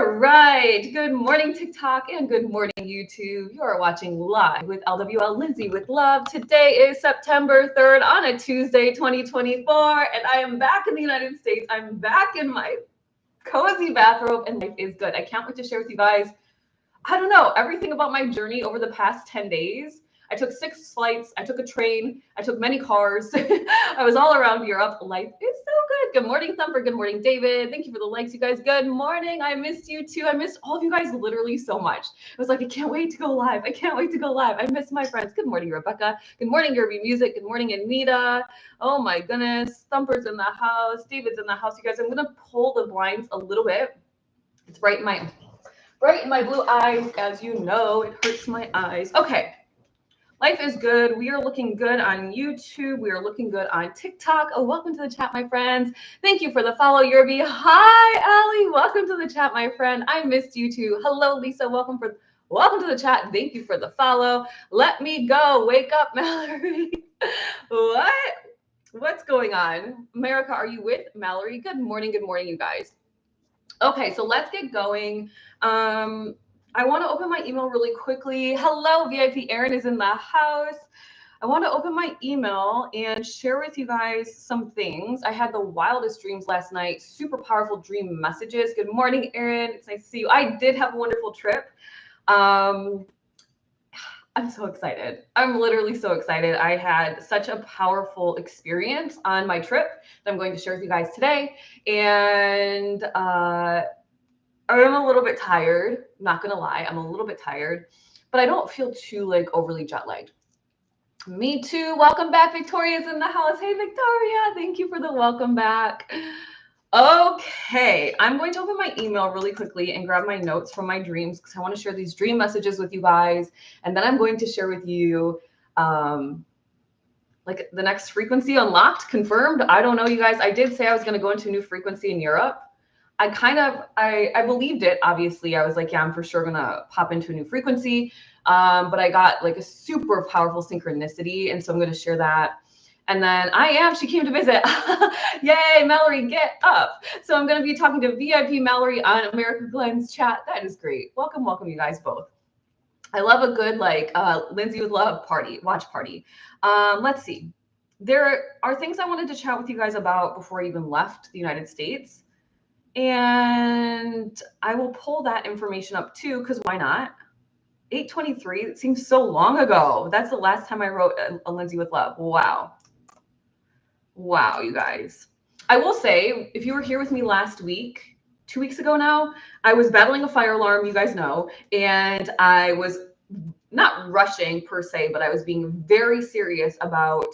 All right. Good morning, TikTok, and good morning, YouTube. You are watching live with LWL Lindsay with Love. Today is September 3rd on a Tuesday, 2024, and I am back in the United States. I'm back in my cozy bathrobe, and life is good. I can't wait to share with you guys, I don't know, everything about my journey over the past 10 days. I took 6 flights. I took a train. I took many cars. I was all around Europe. Life is so good. Good morning, Thumper. Good morning, David. Thank you for the likes, you guys. Good morning. I missed you too. I missed all of you guys literally so much. I was like, I can't wait to go live. I can't wait to go live. I miss my friends. Good morning, Rebecca. Good morning, Yerby Music. Good morning, Anita. Oh my goodness. Thumper's in the house. David's in the house. You guys, I'm going to pull the blinds a little bit. It's bright in my blue eyes. As you know, it hurts my eyes. Okay. Life is good. We are looking good on YouTube. We are looking good on TikTok. Oh, welcome to the chat, my friends. Thank you for the follow, Yerby. Hi, Allie. Welcome to the chat, my friend. I missed you too. Hello, Lisa. Welcome to the chat. Thank you for the follow. Let me go. Wake up, Mallory. What's going on? America, are you with Mallory? Good morning, you guys. Okay, so let's get going. I want to open my email really quickly. Hello, VIP Aaron is in the house. I want to open my email and share with you guys some things. I had the wildest dreams last night, super powerful dream messages. Good morning, Aaron. It's nice to see you. I did have a wonderful trip. I'm so excited. I'm literally so excited. I had such a powerful experience on my trip that I'm going to share with you guys today. And I'm a little bit tired. Not gonna lie, I'm a little bit tired, but I don't feel too overly jet lagged. Me too. Welcome back. Victoria's in the house. Hey, Victoria. Thank you for the welcome back. Okay, I'm going to open my email really quickly and grab my notes from my dreams because I want to share these dream messages with you guys, and then I'm going to share with you the next frequency unlocked, confirmed. I don't know, you guys. I did say I was going to go into a new frequency in Europe. I believed it, obviously. I was like, yeah, I'm for sure going to pop into a new frequency. But I got a super powerful synchronicity. And so I'm going to share that. And then she came to visit. Yay, Mallory, get up. So I'm going to be talking to VIP Mallory on America Glenn's chat. That is great. Welcome, you guys both. I love a good, Lindsay with Love watch party. Let's see. There are things I wanted to chat with you guys about before I even left the United States. And I will pull that information up too, because why not? 8:23, it seems so long ago. That's the last time I wrote a Lindsay with Love. Wow, you guys. I will say, if you were here with me last week, 2 weeks ago now, I was battling a fire alarm, you guys know, and I was not rushing per se, but I was being very serious about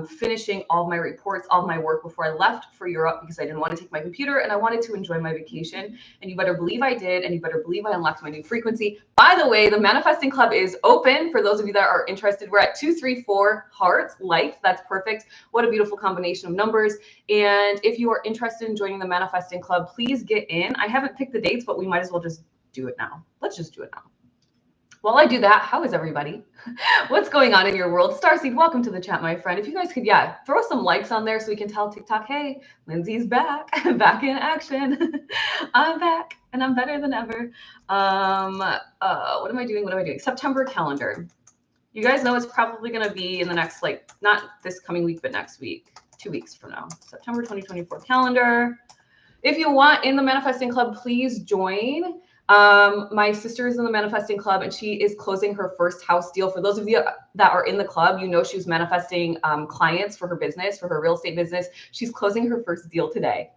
finishing all of my reports, all of my work before I left for Europe because I didn't want to take my computer and I wanted to enjoy my vacation. And you better believe I did. And you better believe I unlocked my new frequency. By the way, the Manifesting Club is open for those of you that are interested. We're at 234 hearts, life. That's perfect. What a beautiful combination of numbers. And if you are interested in joining the Manifesting Club, please get in. I haven't picked the dates, but we might as well just do it now. Let's just do it now. While I do that, how is everybody? What's going on in your world? Starseed, welcome to the chat, my friend. If you guys could, throw some likes on there so we can tell TikTok, hey, Lindsay's back, back in action. I'm back and I'm better than ever. What am I doing? September calendar. You guys know it's probably going to be in the next, not this coming week, but next week, 2 weeks from now. September 2024 calendar. If you want in the Manifesting Club, please join. My sister is in the Manifesting Club and she is closing her first house deal. For those of you that are in the club, you know she was manifesting clients for her business, for her real estate business. She's closing her first deal today.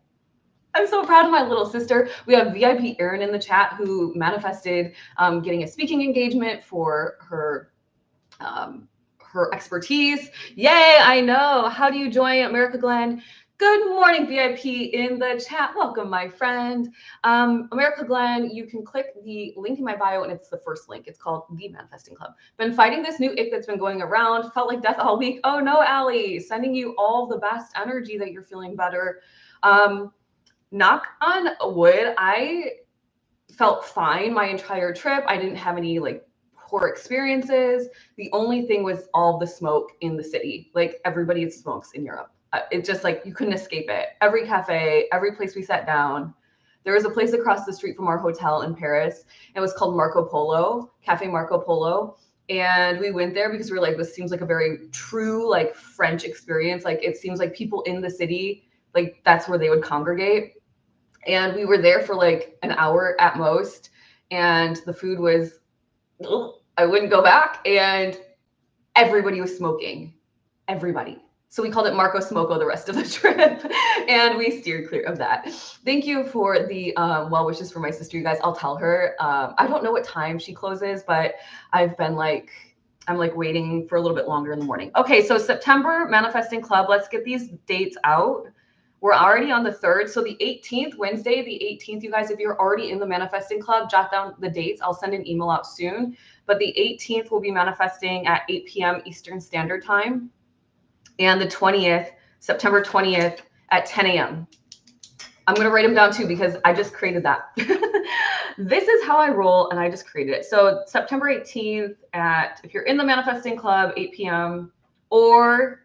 I'm so proud of my little sister. We have VIP Erin in the chat who manifested getting a speaking engagement for her expertise. Yay, I know. How do you join America Glenn? Good morning, VIP in the chat. Welcome, my friend. America Glenn, you can click the link in my bio and it's the first link. It's called The Manifesting Club. Been fighting this new ick that's been going around. Felt like death all week. Oh no, Allie. Sending you all the best energy that you're feeling better. Knock on wood, I felt fine my entire trip. I didn't have any poor experiences. The only thing was all the smoke in the city. Everybody smokes in Europe. It's just you couldn't escape it. Every cafe, every place we sat down, There was a place across the street from our hotel in Paris. It was called Marco Polo, Cafe Marco Polo. And we went there because we were like, this seems like a very true, like French experience. Like it seems like people in the city, like that's where they would congregate. And we were there for like an hour at most. And the food was, I wouldn't go back. And everybody was smoking. Everybody. So we called it Marco Smoko the rest of the trip, and we steered clear of that. Thank you for the well wishes for my sister, you guys. I'll tell her. I don't know what time she closes, but I'm like waiting for a little bit longer in the morning. Okay, so September Manifesting Club. Let's get these dates out. We're already on the 3rd. So the 18th, Wednesday, the 18th, you guys, if you're already in the Manifesting Club, jot down the dates. I'll send an email out soon. But the 18th will be manifesting at 8 p.m. Eastern Standard Time. And the 20th, September 20th at 10 a.m. I'm going to write them down too because I just created that. This is how I roll and I just created it. So September 18th if you're in the Manifesting Club, 8 p.m. or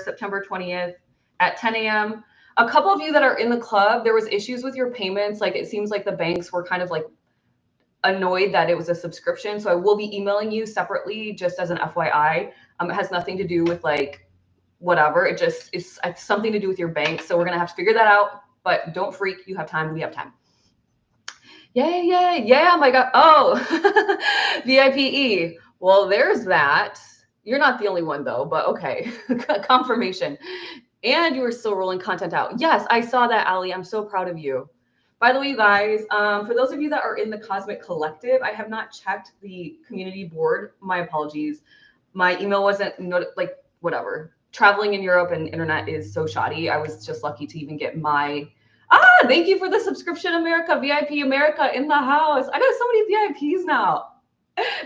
September 20th at 10 a.m. A couple of you that are in the club, there was issues with your payments. Like it seems like the banks were kind of like annoyed that it was a subscription. So I will be emailing you separately just as an FYI. It has nothing to do with like whatever. It just is something to do with your bank. So we're going to have to figure that out, but don't freak. You have time. We have time. Yay, yay. Yeah. My God. Oh, VIPE. Well, there's that. You're not the only one though, but okay. Confirmation. And you were still rolling content out. Yes, I saw that, Ali. I'm so proud of you. By the way, you guys, for those of you that are in the Cosmic Collective, I have not checked the community board. My apologies. My email wasn't like whatever. Traveling in Europe and internet is so shoddy. I was just lucky to even get my, thank you for the subscription, America, VIP America in the house. I got so many VIPs now.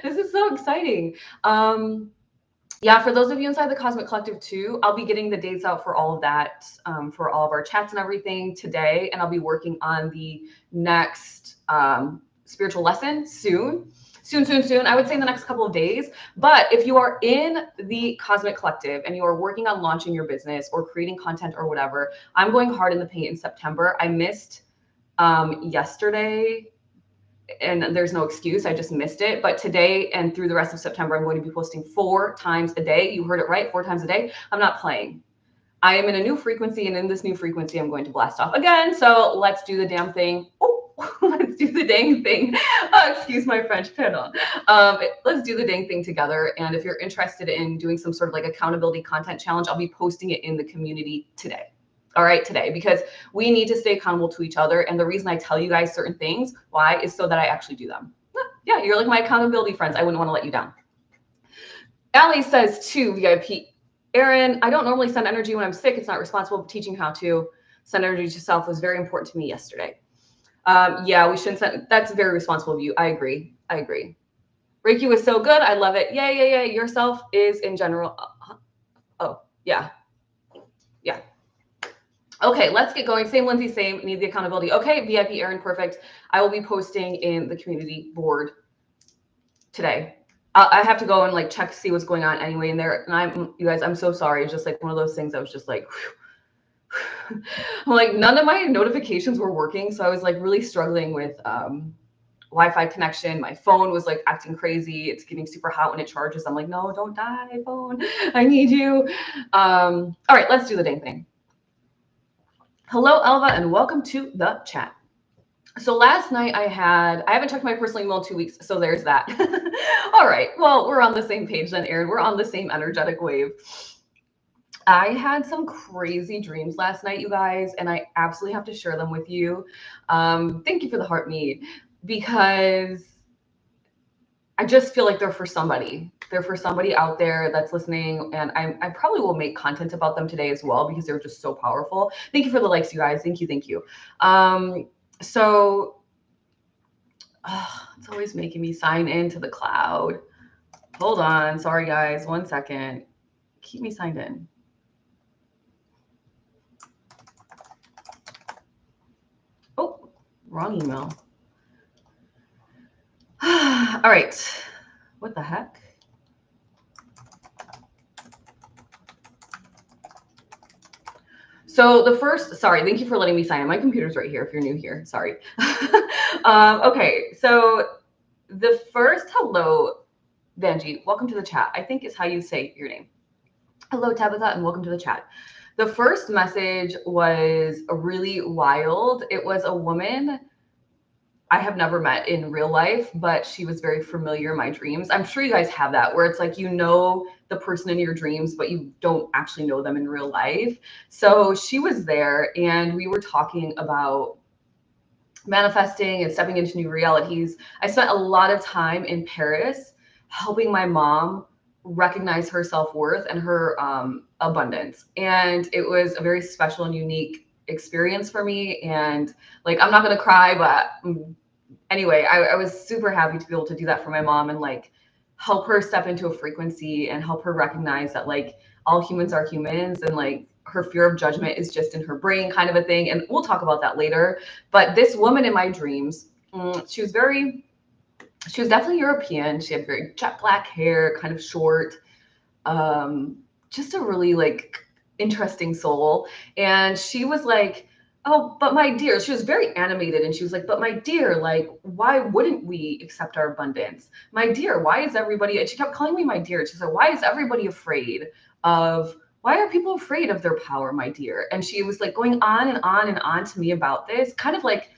This is so exciting. Yeah, for those of you inside the Cosmic Collective too, I'll be getting the dates out for all of that, for all of our chats and everything today. And I'll be working on the next spiritual lesson soon. I would say in the next couple of days. But if you are in the Cosmic Collective and you are working on launching your business or creating content or whatever, I'm going hard in the paint in September. I missed yesterday, and there's no excuse. I just missed it. But today and through the rest of September, I'm going to be posting 4 times a day. You heard it right, 4 times a day. I'm not playing. I am in a new frequency, and in this new frequency, I'm going to blast off again. So let's do the damn thing. Oh, let's do the dang thing. Excuse my French, pardon. Let's do the dang thing together. And if you're interested in doing some sort of like accountability content challenge, I'll be posting it in the community today. All right, today, because we need to stay accountable to each other. And the reason I tell you guys certain things, why, is so that I actually do them. Yeah, you're like my accountability friends. I wouldn't want to let you down. Allie says too, VIP. Erin, I don't normally send energy when I'm sick. It's not responsible. Teaching how to send energy to self was very important to me yesterday. Yeah, we shouldn't send. That's very responsible of you. I agree. Reiki was so good. I love it. Yeah. Yourself is in general. Oh, yeah. Okay, let's get going. Same, Lindsay, same. Need the accountability. Okay, VIP Erin, perfect. I will be posting in the community board today. I have to go and like check, see what's going on anyway in there. And you guys, I'm so sorry. It's just like one of those things I was just like, I'm like, none of my notifications were working. So I was like really struggling with Wi-Fi connection. My phone was like acting crazy. It's getting super hot when it charges. I'm like, no, don't die, phone. I need you. All right, let's do the dang thing. Hello, Elva, and welcome to the chat. So last night I haven't checked my personal email in 2 weeks, so there's that. All right, well, we're on the same page then, Erin. We're on the same energetic wave. I had some crazy dreams last night, you guys, and I absolutely have to share them with you. Thank you for the heart meet, because I just feel like they're for somebody. They're for somebody out there that's listening, and I probably will make content about them today as well because they're just so powerful. Thank you for the likes, you guys. Thank you. So it's always making me sign into the cloud. Hold on. Sorry, guys. 1 second. Keep me signed in. Oh, wrong email. All right. What the heck? So the first, sorry, thank you for letting me sign in. My computer's right here if you're new here. Sorry. Okay, so the first hello, Benji, welcome to the chat, I think is how you say your name. Hello, Tabitha, and welcome to the chat. The first message was really wild. It was a woman I have never met in real life, but she was very familiar in my dreams. I'm sure you guys have that where it's like, you know, the person in your dreams, but you don't actually know them in real life. So she was there and we were talking about manifesting and stepping into new realities. I spent a lot of time in Paris helping my mom recognize her self-worth and her abundance. And it was a very special and unique experience for me. And like, I'm not going to cry, but anyway, I was super happy to be able to do that for my mom and like help her step into a frequency and help her recognize that like all humans are humans and like her fear of judgment is just in her brain kind of a thing. And we'll talk about that later. But this woman in my dreams, she was definitely European. She had very jet black hair, kind of short, just a really like interesting soul. And she was like, oh, but my dear, she was very animated and she was like, but my dear, like, why wouldn't we accept our abundance? My dear, why is everybody, and she kept calling me my dear. She said, why is everybody afraid of, why are people afraid of their power, my dear? And she was like going on and on and on to me about this, kind of like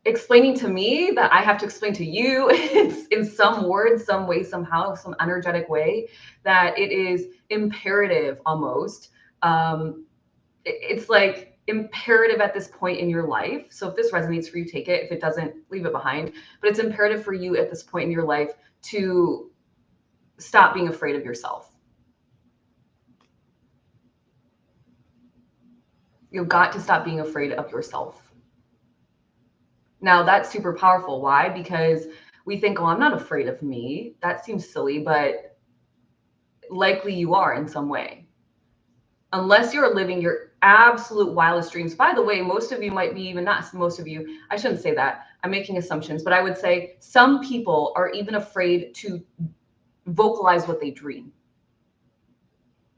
explaining to me that I have to explain to you in some words, some way, somehow, some energetic way, that it is imperative almost. It's like imperative at this point in your life. So if this resonates for you, take it. If it doesn't, leave it behind. But it's imperative for you at this point in your life to stop being afraid of yourself. You've got to stop being afraid of yourself. Now that's super powerful. Why? Because we think, oh, I'm not afraid of me. That seems silly, but likely you are in some way. Unless you're living your absolute wildest dreams. By the way, most of you might be even not most of you. I shouldn't say that. I'm making assumptions, but I would say some people are even afraid to vocalize what they dream.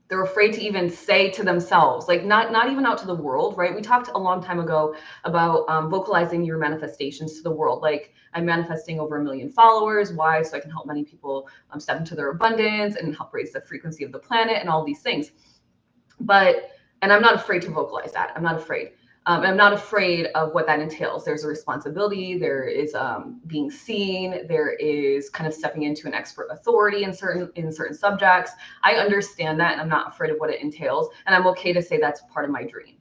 They're afraid to even say to themselves, like not even out to the world, right? We talked a long time ago about vocalizing your manifestations to the world. Like, I'm manifesting over 1 million followers. Why? So I can help many people step into their abundance and help raise the frequency of the planet and all these things. And I'm not afraid to vocalize that. I'm not afraid. I'm not afraid of what that entails. There's a responsibility. There is being seen. There is kind of stepping into an expert authority in certain subjects. I understand that, and I'm not afraid of what it entails. And I'm okay to say that's part of my dream.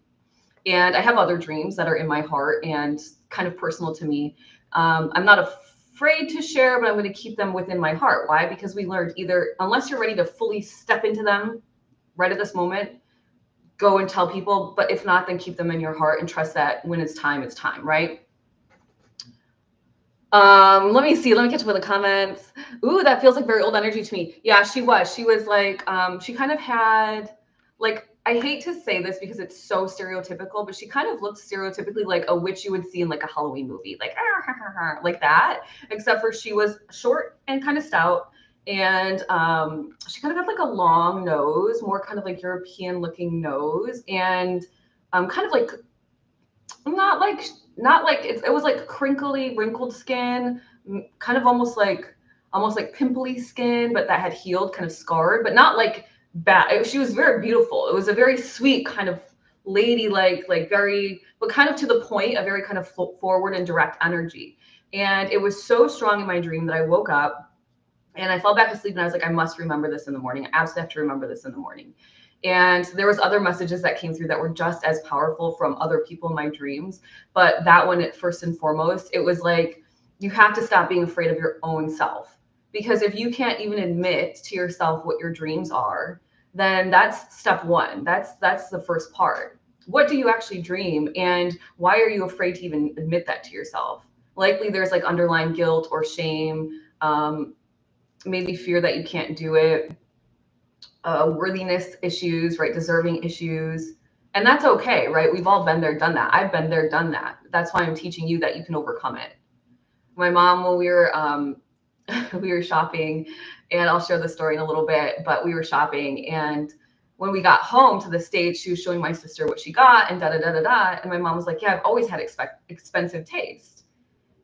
And I have other dreams that are in my heart and kind of personal to me. I'm not afraid to share, but I'm going to keep them within my heart. Why? Because we learned either, unless you're ready to fully step into them right at this moment, go and tell people, but if not, then keep them in your heart and trust that when it's time, right? Let me catch up with the comments. Ooh, that feels like very old energy to me. Yeah, she was like, she kind of had, like, I hate to say this because it's so stereotypical, but she kind of looked stereotypically like a witch you would see in like a Halloween movie, like, like that, except for she was short and kind of stout. And she kind of had like a long nose, more kind of like European looking nose, and kind of like not like it was like crinkly, wrinkled skin, kind of almost like pimply skin, but that had healed, kind of scarred, but not like bad. She was very beautiful. It was a very sweet kind of lady, like very, but kind of to the point, a very kind of forward and direct energy. And it was so strong in my dream that I woke up and I fell back asleep and I was like, I must remember this in the morning. I absolutely have to remember this in the morning. And there was other messages that came through that were just as powerful from other people in my dreams. But that one, first and foremost, it was like, you have to stop being afraid of your own self. Because if you can't even admit to yourself what your dreams are, then that's step one. That's the first part. What do you actually dream? And why are you afraid to even admit that to yourself? Likely there's like underlying guilt or shame, maybe fear that you can't do it, worthiness issues, right? Deserving issues. And that's okay, right? We've all been there, done that. I've been there, done that. That's why I'm teaching you that you can overcome it. My mom, when we were shopping, and I'll share the story in a little bit, but we were shopping and when we got home to the States, she was showing my sister what she got and da da da da da. And my mom was like, yeah, I've always had expensive taste.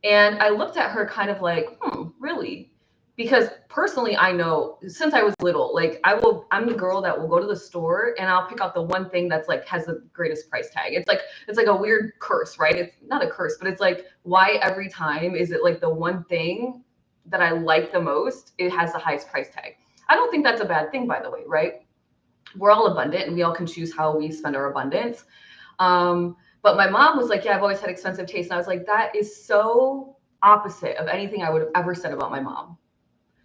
And I looked at her kind of like, really? Because personally, I know since I was little, like I'm the girl that will go to the store and I'll pick out the one thing that's like has the greatest price tag. It's like a weird curse, right? It's not a curse, but it's like, why every time is it like the one thing that I like the most, it has the highest price tag? I don't think that's a bad thing, by the way, right? We're all abundant and we all can choose how we spend our abundance. But my mom was like, yeah, I've always had expensive taste. And I was like, that is so opposite of anything I would have ever said about my mom.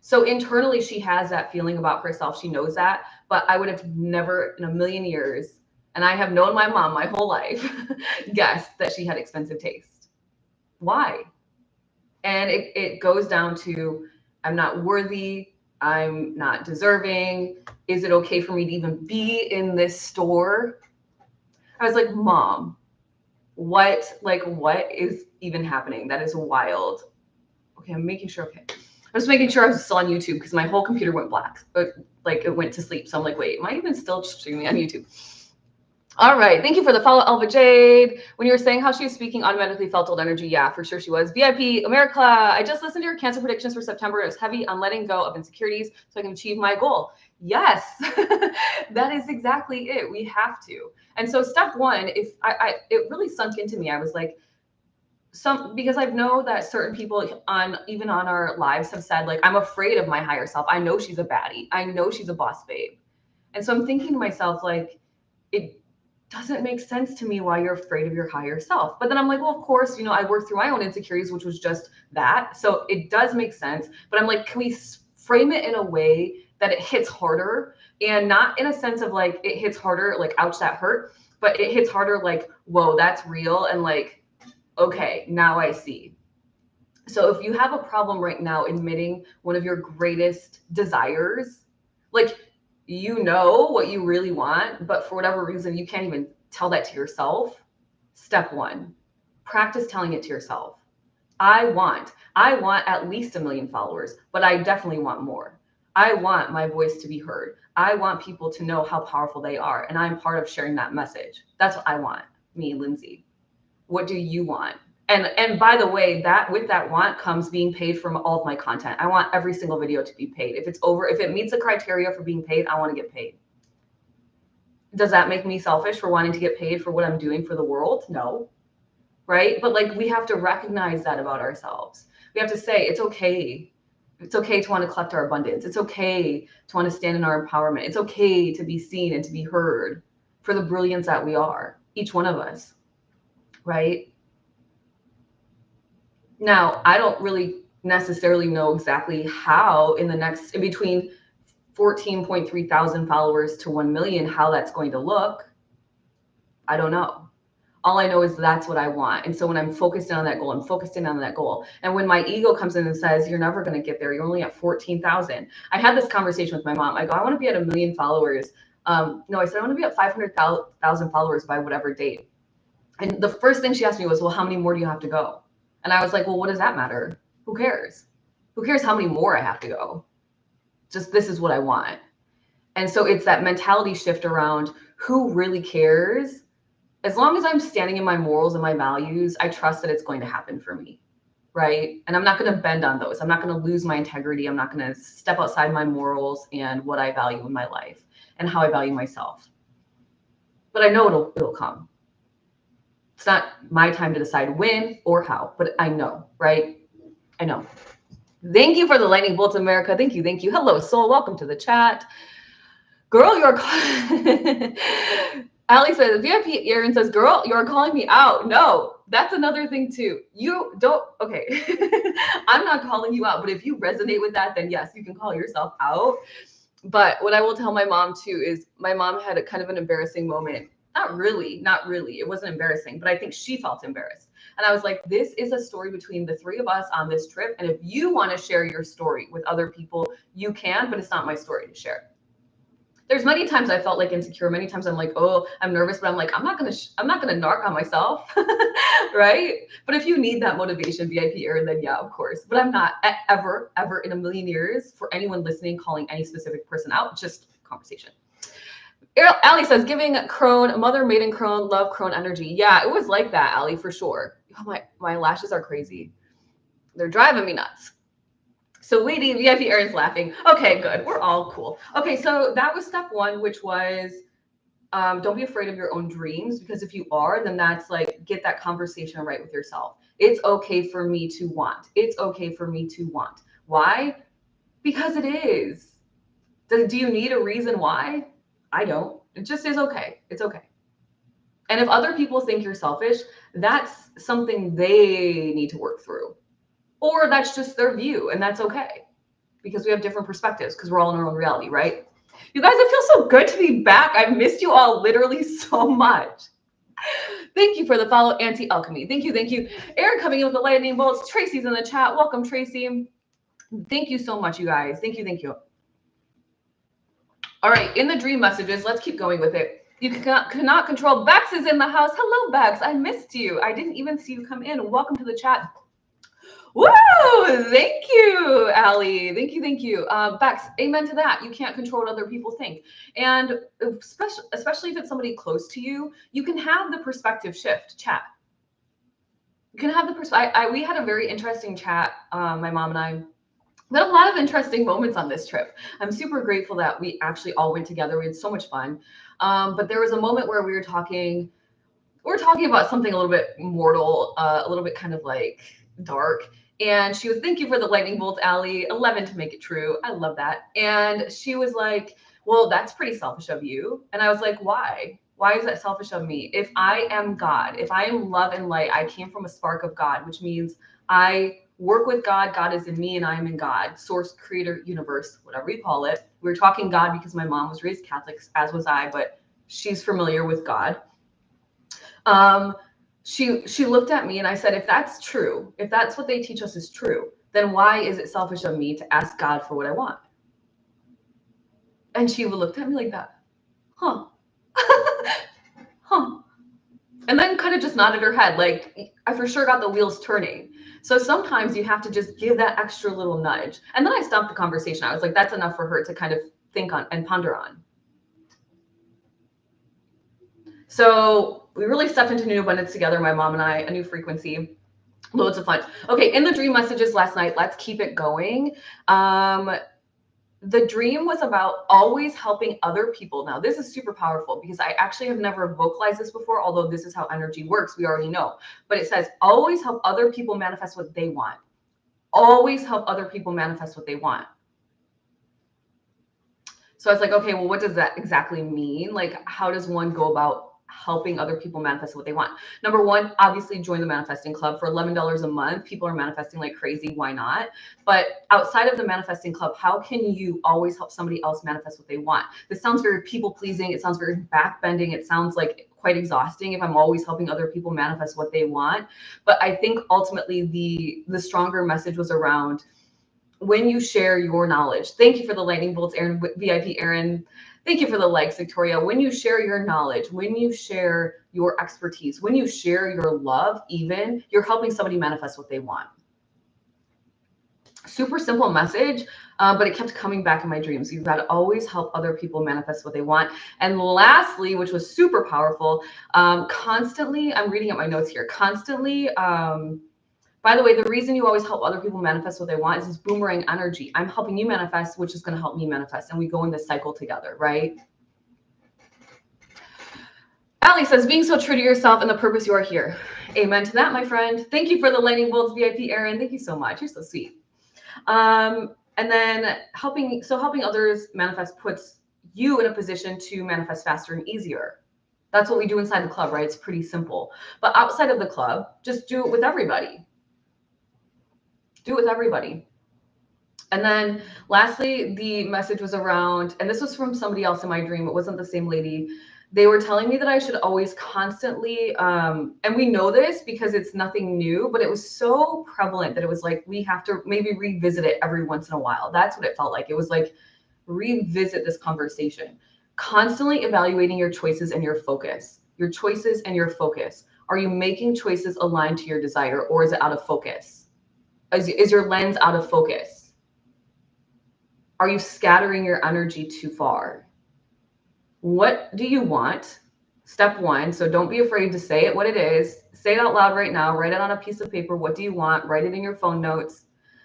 So internally, she has that feeling about herself. She knows that, but I would have never in a million years, and I have known my mom my whole life, guessed that she had expensive taste. Why? And it goes down to, I'm not worthy. I'm not deserving. Is it okay for me to even be in this store? I was like, Mom, what is even happening? That is wild. Okay, I'm making sure. Okay. I'm just making sure I was still on YouTube because my whole computer went black. But like it went to sleep. So I'm like, wait, am I even still streaming on YouTube? All right. Thank you for the follow, Elva Jade. When you were saying how she was speaking, automatically felt old energy. Yeah, for sure she was. VIP America. I just listened to your cancer predictions for September. It was heavy on letting go of insecurities so I can achieve my goal. Yes, that is exactly it. We have to. And so step one, if it really sunk into me, I was like, because I know that certain people even on our lives have said, like, I'm afraid of my higher self. I know she's a baddie. I know she's a boss babe. And so I'm thinking to myself, like, it doesn't make sense to me why you're afraid of your higher self. But then I'm like, well, of course, I worked through my own insecurities, which was just that. So it does make sense. But I'm like, can we frame it in a way that it hits harder, and not in a sense of like it hits harder, like, ouch, that hurt, but it hits harder, like, whoa, that's real. And like, okay, now I see. So if you have a problem right now admitting one of your greatest desires, like, what you really want, but for whatever reason, you can't even tell that to yourself. Step one, practice telling it to yourself. I want at least 1 million followers, but I definitely want more. I want my voice to be heard. I want people to know how powerful they are. And I'm part of sharing that message. That's what I want, me, Lindsay. What do you want? And by the way, that with that want comes being paid from all of my content. I want every single video to be paid. If it meets the criteria for being paid, I want to get paid. Does that make me selfish for wanting to get paid for what I'm doing for the world? No. Right? But like, we have to recognize that about ourselves. We have to say, it's okay. It's okay to want to collect our abundance. It's okay to want to stand in our empowerment. It's okay to be seen and to be heard for the brilliance that we are, each one of us. Right? Now, I don't really necessarily know exactly how in between 14.3 thousand followers to 1 million, how that's going to look. I don't know. All I know is that's what I want. And so when I'm focused in on that goal, I'm focused in on that goal. And when my ego comes in and says, you're never going to get there, you're only at 14,000. I had this conversation with my mom. I go, I want to be at 1 million followers. No, I said, I want to be at 500,000 followers by whatever date. And the first thing she asked me was, well, how many more do you have to go? And I was like, well, what does that matter? Who cares? Who cares how many more I have to go? Just, this is what I want. And so it's that mentality shift around who really cares. As long as I'm standing in my morals and my values, I trust that it's going to happen for me. Right? And I'm not going to bend on those. I'm not going to lose my integrity. I'm not going to step outside my morals and what I value in my life and how I value myself. But I know it'll come. It's not my time to decide when or how, but I know, right? I know. Thank you for the lightning bolts, America. Thank you. Thank you. Hello, soul. Welcome to the chat. Girl, you're... Ali says, VIP Erin says, girl, you're calling me out. No, that's another thing too. You don't... Okay. I'm not calling you out, but if you resonate with that, then yes, you can call yourself out. But what I will tell my mom too is my mom had a kind of an embarrassing moment. Not really. It wasn't embarrassing, but I think she felt embarrassed. And I was like, this is a story between the three of us on this trip. And if you want to share your story with other people, you can, but it's not my story to share. There's many times I felt like insecure. Many times I'm like, oh, I'm nervous, but I'm like, I'm not gonna narc on myself, right? But if you need that motivation, VIP Erin, then yeah, of course. But I'm not ever in a million years, for anyone listening, calling any specific person out. Just conversation. Allie says, giving crone, mother maiden crone, love crone energy. Yeah, it was like that, Allie, for sure. Oh, my lashes are crazy. They're driving me nuts. So Lady VIP Aaron's laughing. Okay, good. We're all cool. Okay, so that was step one, which was don't be afraid of your own dreams, because if you are, then that's like, get that conversation right with yourself. It's okay for me to want. It's okay for me to want. Why? Because it is. Do you need a reason why? I don't. It just is okay. It's okay. And if other people think you're selfish, that's something they need to work through. Or that's just their view, and that's okay. Because we have different perspectives, because we're all in our own reality, right? You guys, it feels so good to be back. I've missed you all literally so much. Thank you for the follow, Auntie Alchemy. Thank you, thank you. Aaron coming in with the lightning bolts. Tracy's in the chat. Welcome, Tracy. Thank you so much, you guys. Thank you, thank you. All right, in the dream messages, let's keep going with it. You cannot control. Bex is in the house. Hello, Bex. I missed you. I didn't even see you come in. Welcome to the chat. Woo! Thank you, Allie. Thank you, thank you. Bex, amen to that. You can't control what other people think. And especially if it's somebody close to you, you can have the perspective shift chat. You can have the perspective. We had a very interesting chat, my mom and I. We had a lot of interesting moments on this trip. I'm super grateful that we actually all went together. We had so much fun. But there was a moment where we were talking about something a little bit mortal, a little bit kind of like dark. And she was, thank you for the lightning bolt, Allie, 11 to make it true. I love that. And she was like, well, that's pretty selfish of you. And I was like, why? Why is that selfish of me? If I am God, if I am love and light, I came from a spark of God, which means I work with God. God is in me and I am in God. Source, creator, universe, whatever you call it. We were talking God because my mom was raised Catholic, as was I, but she's familiar with God. She looked at me and I said, if that's true, if that's what they teach us is true, then why is it selfish of me to ask God for what I want? And she looked at me like that. Huh. Huh. And then kind of just nodded her head. Like, I for sure got the wheels turning. So sometimes you have to just give that extra little nudge. And then I stopped the conversation. I was like, that's enough for her to kind of think on and ponder on. So we really stepped into new abundance together, my mom and I, a new frequency. Loads of fun. Okay, in the dream messages last night, let's keep it going. The dream was about always helping other people. Now, this is super powerful because I actually have never vocalized this before, although this is how energy works. We already know. But it says, always help other people manifest what they want. Always help other people manifest what they want. So I was like, okay, well, what does that exactly mean? Like, how does one go about helping other people manifest what they want? Number one, obviously join the manifesting club for $11 a month. People are manifesting like crazy. Why not? But outside of the manifesting club, how can you always help somebody else manifest what they want? This sounds very people pleasing. It sounds very backbending. It sounds like quite exhausting if I'm always helping other people manifest what they want. But I think ultimately the stronger message was around when you share your knowledge. Thank you for the lightning bolts, Aaron, VIP Aaron. Thank you for the likes, Victoria. When you share your knowledge, when you share your expertise, when you share your love, even, you're helping somebody manifest what they want. Super simple message, but it kept coming back in my dreams. You've got to always help other people manifest what they want. And lastly, which was super powerful, constantly, I'm reading up my notes here, constantly, by the way, the reason you always help other people manifest what they want is this boomerang energy. I'm helping you manifest, which is going to help me manifest. And we go in this cycle together, right? Allie says, being so true to yourself and the purpose you are here. Amen to that, my friend. Thank you for the lightning bolts, VIP Aaron. Thank you so much. You're so sweet. And then helping others manifest puts you in a position to manifest faster and easier. That's what we do inside the club, right? It's pretty simple. But outside of the club, just do it with everybody. Do it with everybody. And then lastly, the message was around, and this was from somebody else in my dream. It wasn't the same lady. They were telling me that I should always constantly, and we know this because it's nothing new, but it was so prevalent that it was like, we have to maybe revisit it every once in a while. That's what it felt like. It was like, revisit this conversation. Constantly evaluating your choices and your focus. Your choices and your focus. Are you making choices aligned to your desire, or is it out of focus? Is your lens out of focus? Are you scattering your energy too far? What do you want? Step one. So don't be afraid to say it what it is. Say it out loud right now. Write it on a piece of paper. What do you want? Write it in your phone notes.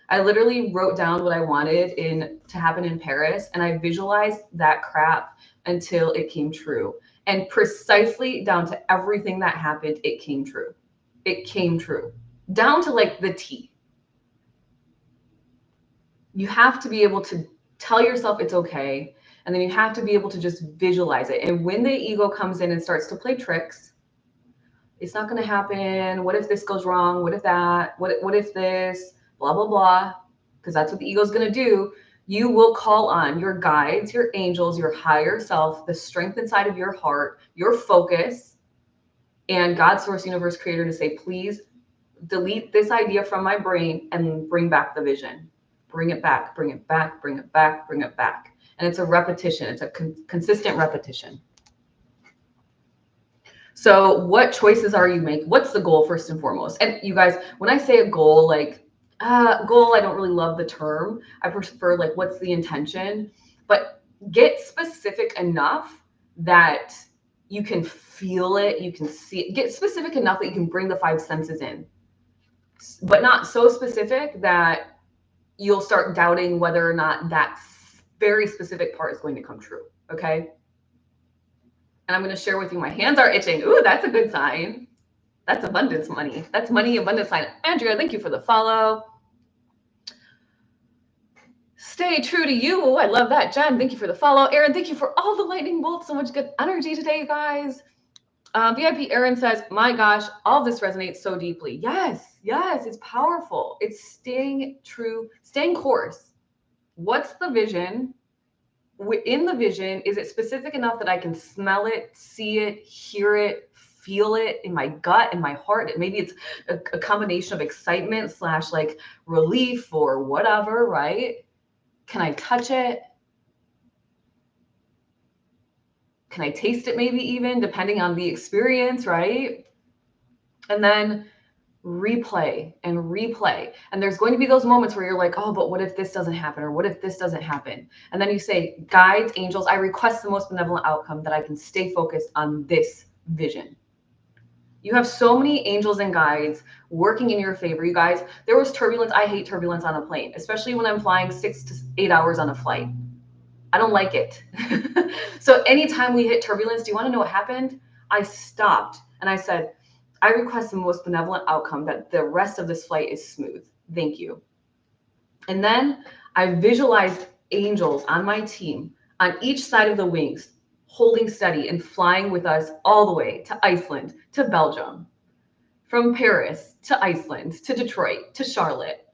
I literally wrote down what I wanted to happen in Paris, and I visualized that crap until it came true. And precisely down to everything that happened, it came true. It came true. Down to like the T. You have to be able to tell yourself it's okay. And then you have to be able to just visualize it. And when the ego comes in and starts to play tricks, it's not going to happen. What if this goes wrong? What if that? What if this? Blah, blah, blah. Because that's what the ego is going to do. You will call on your guides, your angels, your higher self, the strength inside of your heart, your focus, and God, source, universe, creator to say, please delete this idea from my brain and bring back the vision. Bring it back, bring it back, bring it back, bring it back. And it's a repetition. It's a consistent repetition. So what choices are you making? What's the goal first and foremost? And you guys, when I say a goal, like goal, I don't really love the term. I prefer like, what's the intention? But get specific enough that you can feel it, you can see it. Get specific enough that you can bring the five senses in, but not so specific that you'll start doubting whether or not that very specific part is going to come true. Okay. And I'm going to share with you, my hands are itching. Ooh, that's a good sign. That's abundance money. That's money abundance sign. Andrea, thank you for the follow. Stay true to you. I love that. Jen, thank you for the follow. Aaron, thank you for all the lightning bolts. So much good energy today, you guys. VIP Aaron says, my gosh, all this resonates so deeply. Yes, yes, it's powerful. It's staying true, staying course. What's the vision? Within the vision, is it specific enough that I can smell it, see it, hear it, feel it in my gut, in my heart? Maybe it's a combination of excitement / like relief or whatever, right? Can I touch it? Can I taste it maybe even, depending on the experience, right? And then replay and replay. And there's going to be those moments where you're like, oh, but what if this doesn't happen? Or what if this doesn't happen? And then you say, guides, angels, I request the most benevolent outcome that I can stay focused on this vision. You have so many angels and guides working in your favor. You guys, there was turbulence. I hate turbulence on a plane, especially when I'm flying 6 to 8 hours on a flight. I don't like it. So anytime we hit turbulence, do you want to know what happened? I stopped and I said, I request the most benevolent outcome that the rest of this flight is smooth. Thank you. And then I visualized angels on my team on each side of the wings, holding steady and flying with us all the way to Iceland, to Belgium, from Paris to Iceland, to Detroit, to Charlotte,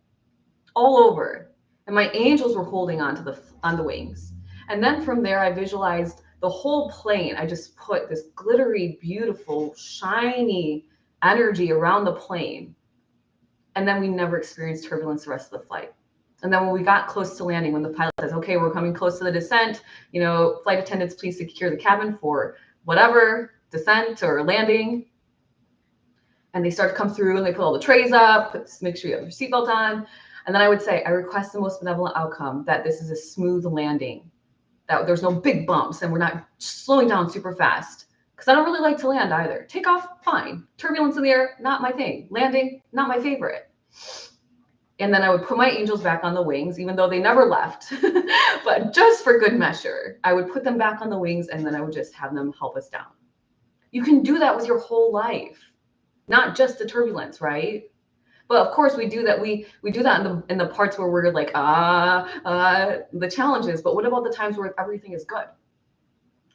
all over. And my angels were holding on the wings. And then from there, I visualized the whole plane. I just put this glittery, beautiful, shiny energy around the plane. And then we never experienced turbulence the rest of the flight. And then when we got close to landing, when the pilot says, okay, we're coming close to the descent, flight attendants, please secure the cabin for whatever, descent or landing. And they start to come through and they put all the trays up, make sure you have your seatbelt on. And then I would say, I request the most benevolent outcome that this is a smooth landing, that there's no big bumps and we're not slowing down super fast. Because I don't really like to land either. Take off, fine. Turbulence in the air, not my thing. Landing, not my favorite. And then I would put my angels back on the wings, even though they never left. But just for good measure, I would put them back on the wings and then I would just have them help us down. You can do that with your whole life, not just the turbulence, right? But of course we do that. We do that in the parts where we're like, the challenges. But what about the times where everything is good?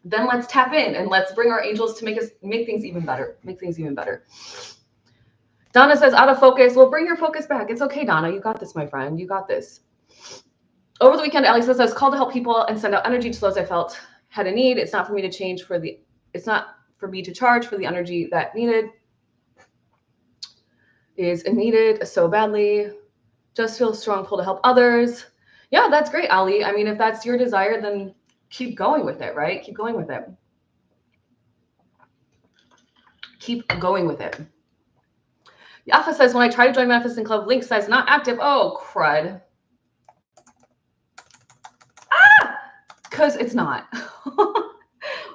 Then let's tap in and let's bring our angels to make things even better. Make things even better. Donna says, out of focus. Well, bring your focus back. It's okay, Donna. You got this, my friend. You got this. Over the weekend, Alex says, I was called to help people and send out energy to those I felt had a need. It's not for me to it's not for me to charge for the energy that is needed so badly. Just feel strong pull to help others. Yeah, that's great, Ali. I mean, if that's your desire, then keep going with it, right? Keep going with it. Keep going with it. Yafa says, when I try to join Manifesting Club, link says not active. Oh, crud. Because it's not.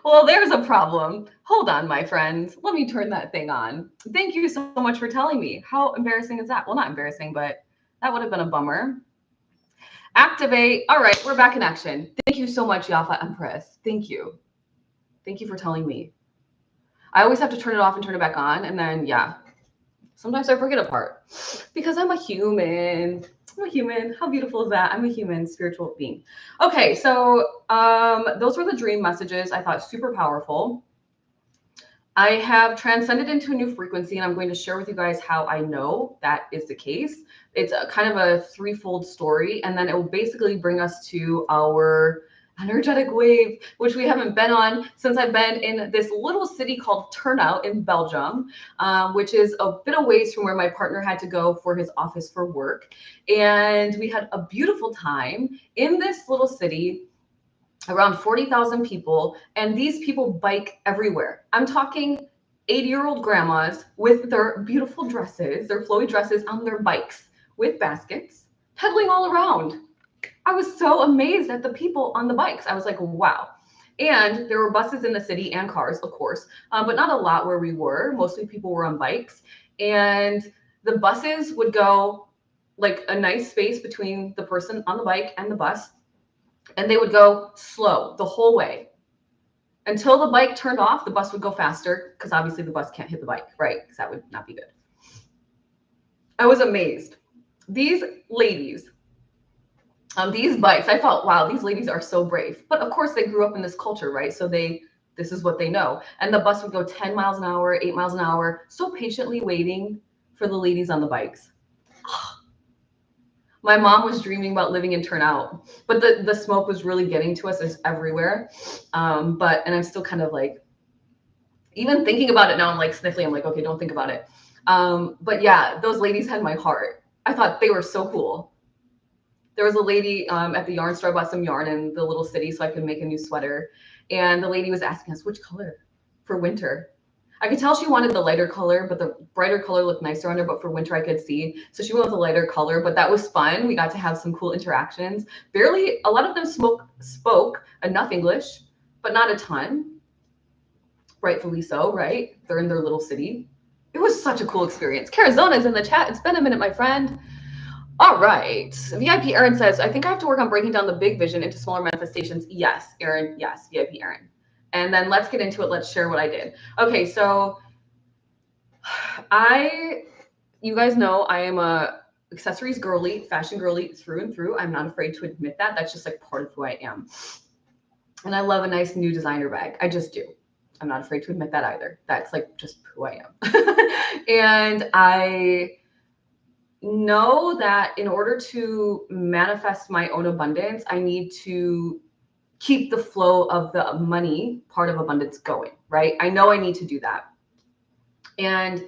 Well, Well, there's a problem. Hold on, my friends. Let me turn that thing on. Thank you so much for telling me. How embarrassing is that? Well, not embarrassing, but that would have been a bummer. Activate. All right, we're back in action. Thank you so much, Yafa Empress. Thank you. Thank you for telling me. I always have to turn it off and turn it back on. And then, yeah, sometimes I forget a part because I'm a human. I'm a human. How beautiful is that? I'm a human spiritual being. Okay, so those were the dream messages. I thought super powerful. I have transcended into a new frequency, and I'm going to share with you guys how I know that is the case. It's a kind of a threefold story, and then it will basically bring us to our energetic wave, which we haven't been on since I've been in this little city called Turnhout in Belgium, which is a bit of ways from where my partner had to go for his office for work. And we had a beautiful time in this little city, around 40,000 people, and these people bike everywhere. I'm talking 80-year-old grandmas with their beautiful dresses, their flowy dresses on their bikes with baskets, pedaling all around. I was so amazed at the people on the bikes. I was like, wow. And there were buses in the city and cars, of course, but not a lot where we were. Mostly people were on bikes. And the buses would go like a nice space between the person on the bike and the bus. And they would go slow the whole way until the bike turned off. The bus would go faster because obviously the bus can't hit the bike, right? Because that would not be good. I was amazed. These ladies on these bikes, I felt, wow, these ladies are so brave. But of course, they grew up in this culture, right? So this is what they know. And the bus would go 10 miles an hour, 8 miles an hour, so patiently waiting for the ladies on the bikes. My mom was dreaming about living in Turnout, but the smoke was really getting to us. It's everywhere. And I'm still kind of like, even thinking about it now, I'm like sniffling. I'm like, okay, don't think about it. But yeah, those ladies had my heart. I thought they were so cool. There was a lady at the yarn store. I bought some yarn in the little city so I could make a new sweater. And the lady was asking us which color for winter. I could tell she wanted the lighter color, but the brighter color looked nicer on her. But for winter, I could see. So she went with the lighter color, but that was fun. We got to have some cool interactions. Barely, a lot of them spoke enough English, but not a ton. Rightfully so, right? They're in their little city. It was such a cool experience. Carazona's in the chat. It's been a minute, my friend. All right. VIP Aaron says, I think I have to work on breaking down the big vision into smaller manifestations. Yes, Aaron. Yes, VIP Aaron. And then let's get into it. Let's share what I did. Okay, so you guys know I am a accessories girly, fashion girly through and through. I'm not afraid to admit that. That's just like part of who I am. And I love a nice new designer bag. I just do. I'm not afraid to admit that either. That's like just who I am. And I know that in order to manifest my own abundance, I need to keep the flow of the money part of abundance going, right? I know I need to do that. And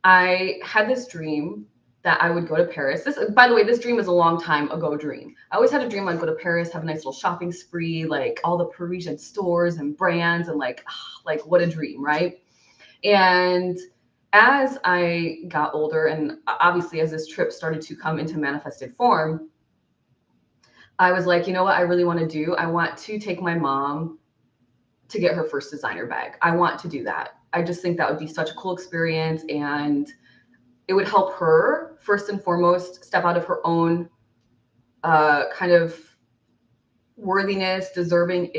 I had this dream that I would go to Paris. This, by the way, this dream is a long time ago dream. I always had a dream I'd go to Paris, have a nice little shopping spree, like all the Parisian stores and brands, and like what a dream, right? And as I got older, and obviously as this trip started to come into manifested form, I was like, you know what I really want to do? I want to take my mom to get her first designer bag. I want to do that. I just think that would be such a cool experience, and it would help her first and foremost step out of her own kind of worthiness, deserving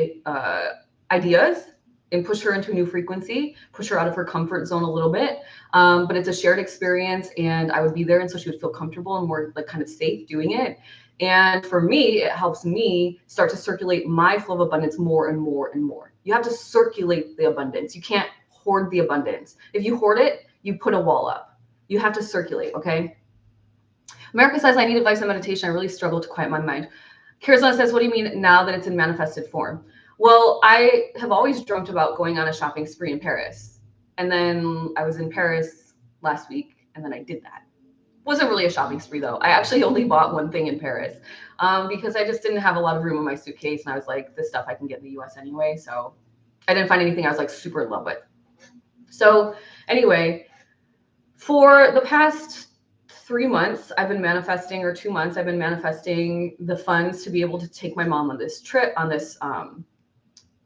ideas, and push her into a new frequency, push her out of her comfort zone a little bit. But it's a shared experience, and I would be there, and so she would feel comfortable and more like kind of safe doing it. And for me, it helps me start to circulate my flow of abundance more and more and more. You have to circulate the abundance. You can't hoard the abundance. If you hoard it, you put a wall up. You have to circulate, okay? America says, I need advice on meditation. I really struggle to quiet my mind. Kirzana says, what do you mean now that it's in manifested form? Well, I have always dreamt about going on a shopping spree in Paris. And then I was in Paris last week, and then I did that. Wasn't really a shopping spree though. I actually only bought one thing in Paris because I just didn't have a lot of room in my suitcase. And I was like, this stuff I can get in the US anyway. So I didn't find anything I was like super in love with. So anyway, for the past 3 months, I've been manifesting, or 2 months, I've been manifesting the funds to be able to take my mom on this trip, on this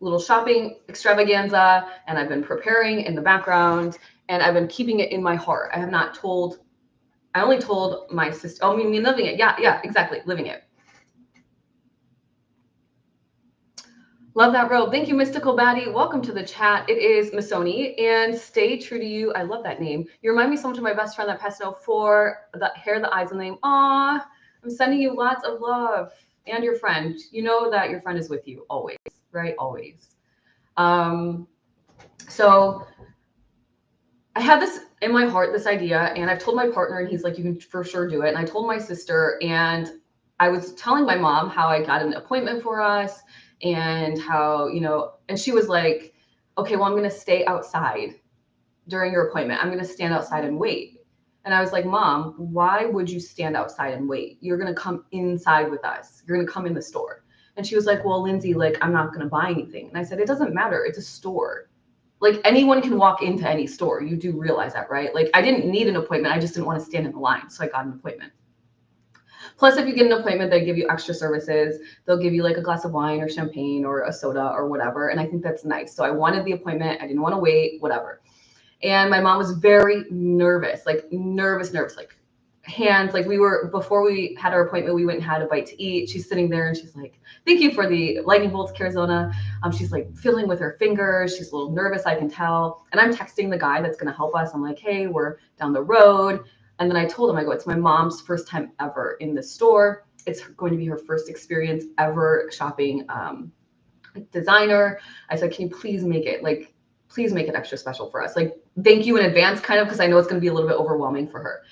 little shopping extravaganza, and I've been preparing in the background, and I've been keeping it in my heart. I have not told, I only told my sister, oh, I mean, living it. Yeah, exactly. Living it. Love that robe. Thank you, Mystical Baddie. Welcome to the chat. It is Missoni, and stay true to you. I love that name. You remind me so much of my best friend that passed out for the hair, the eyes, and the name. Aw, I'm sending you lots of love. And your friend. You know that your friend is with you always, right? Always. So I had this in my heart, this idea, and I've told my partner, and he's like, you can for sure do it. And I told my sister, and I was telling my mom how I got an appointment for us and how, you know, and she was like, okay, well, I'm going to stay outside during your appointment. I'm going to stand outside and wait. And I was like, Mom, why would you stand outside and wait? You're going to come inside with us. You're going to come in the store. And she was like, well, Lindsay, like, I'm not going to buy anything. And I said, it doesn't matter. It's a store. Like, anyone can walk into any store. You do realize that, right? Like, I didn't need an appointment. I just didn't want to stand in the line. So I got an appointment. Plus, if you get an appointment, they give you extra services. They'll give you like a glass of wine or champagne or a soda or whatever. And I think that's nice. So I wanted the appointment. I didn't want to wait, whatever. And my mom was very nervous, like nervous, like hands, like we were, before we had our appointment, we went and had a bite to eat. She's sitting there and she's like, thank you for the lightning bolts, Arizona. She's like fiddling with her fingers. She's a little nervous, I can tell. And I'm texting the guy that's going to help us. I'm like, hey, we're down the road. And then I told him, I go, it's my mom's first time ever in the store. It's going to be her first experience ever shopping designer. I said, can you please make it like, please make it extra special for us. Like, thank you in advance, kind of, because I know it's going to be a little bit overwhelming for her.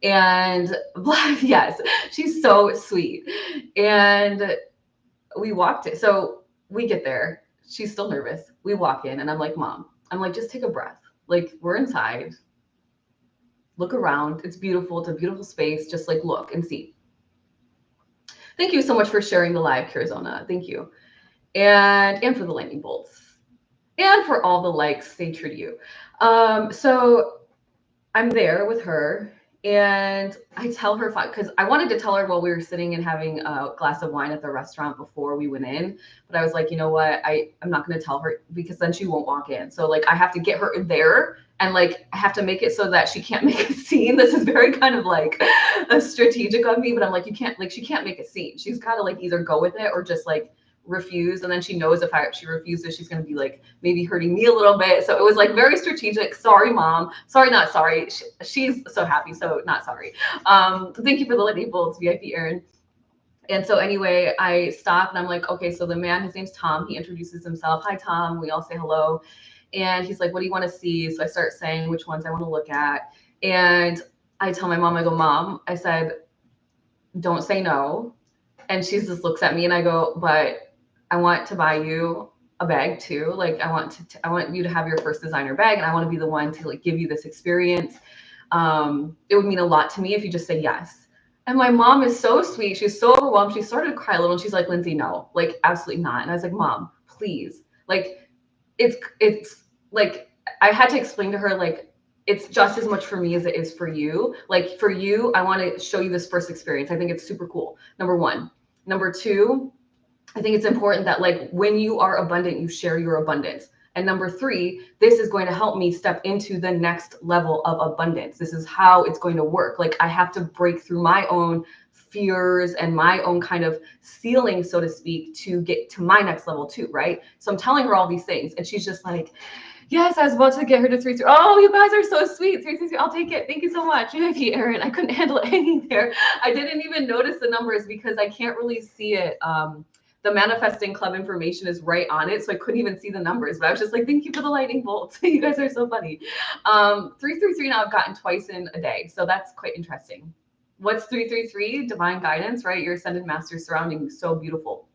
And yes, she's so sweet. And we walked it. So we get there. She's still nervous. We walk in and I'm like, Mom, I'm like, just take a breath. Like, we're inside. Look around. It's beautiful. It's a beautiful space. Just like look and see. Thank you so much for sharing the live, Arizona. Thank you. And for the lightning bolts. And for all the likes, stay true to you. So I'm there with her and I tell her, because I wanted to tell her while we were sitting and having a glass of wine at the restaurant before we went in. But I was like, you know what? I'm not going to tell her because then she won't walk in. So like I have to get her there and like I have to make it so that she can't make a scene. This is very kind of like a strategic of me, but I'm like, she can't make a scene. She's got to like either go with it or just like refuse, and then she knows if she refuses, she's going to be like maybe hurting me a little bit. So it was like very strategic. Sorry, Mom. Sorry, not sorry. She's so happy, so not sorry. Thank you for the lightning bolts, VIP Aaron. And so anyway, I stop and I'm like, okay, so the man, his name's Tom. He introduces himself. Hi, Tom. We all say hello. And he's like, what do you want to see? So I start saying which ones I want to look at. And I tell my mom, I go, Mom, I said, don't say no. And she just looks at me and I go, but I want to buy you a bag too. Like I want you to have your first designer bag, and I want to be the one to like give you this experience. It would mean a lot to me if you just say yes. And my mom is so sweet. She's so overwhelmed. She started to cry a little and she's like, Lindsay, no, like absolutely not. And I was like, Mom, please. Like it's like I had to explain to her, like, it's just as much for me as it is for you. Like for you, I want to show you this first experience. I think it's super cool. Number one. Number two, I think it's important that like when you are abundant, you share your abundance. And number three, this is going to help me step into the next level of abundance. This is how it's going to work. Like I have to break through my own fears and my own kind of ceiling, so to speak, to get to my next level too, right? So I'm telling her all these things and she's just like, yes, I was about to get her to 3-3. Oh, you guys are so sweet. 3-3. I'll take it. Thank you so much. Thank you, Aaron. I couldn't handle anything there. I didn't even notice the numbers because I can't really see it. The manifesting club information is right on it, so I couldn't even see the numbers. But I was just like, thank you for the lightning bolts. You guys are so funny. 333 now I've gotten twice in a day, so that's quite interesting. What's 333? Divine guidance, right? Your ascended master surrounding you. So beautiful.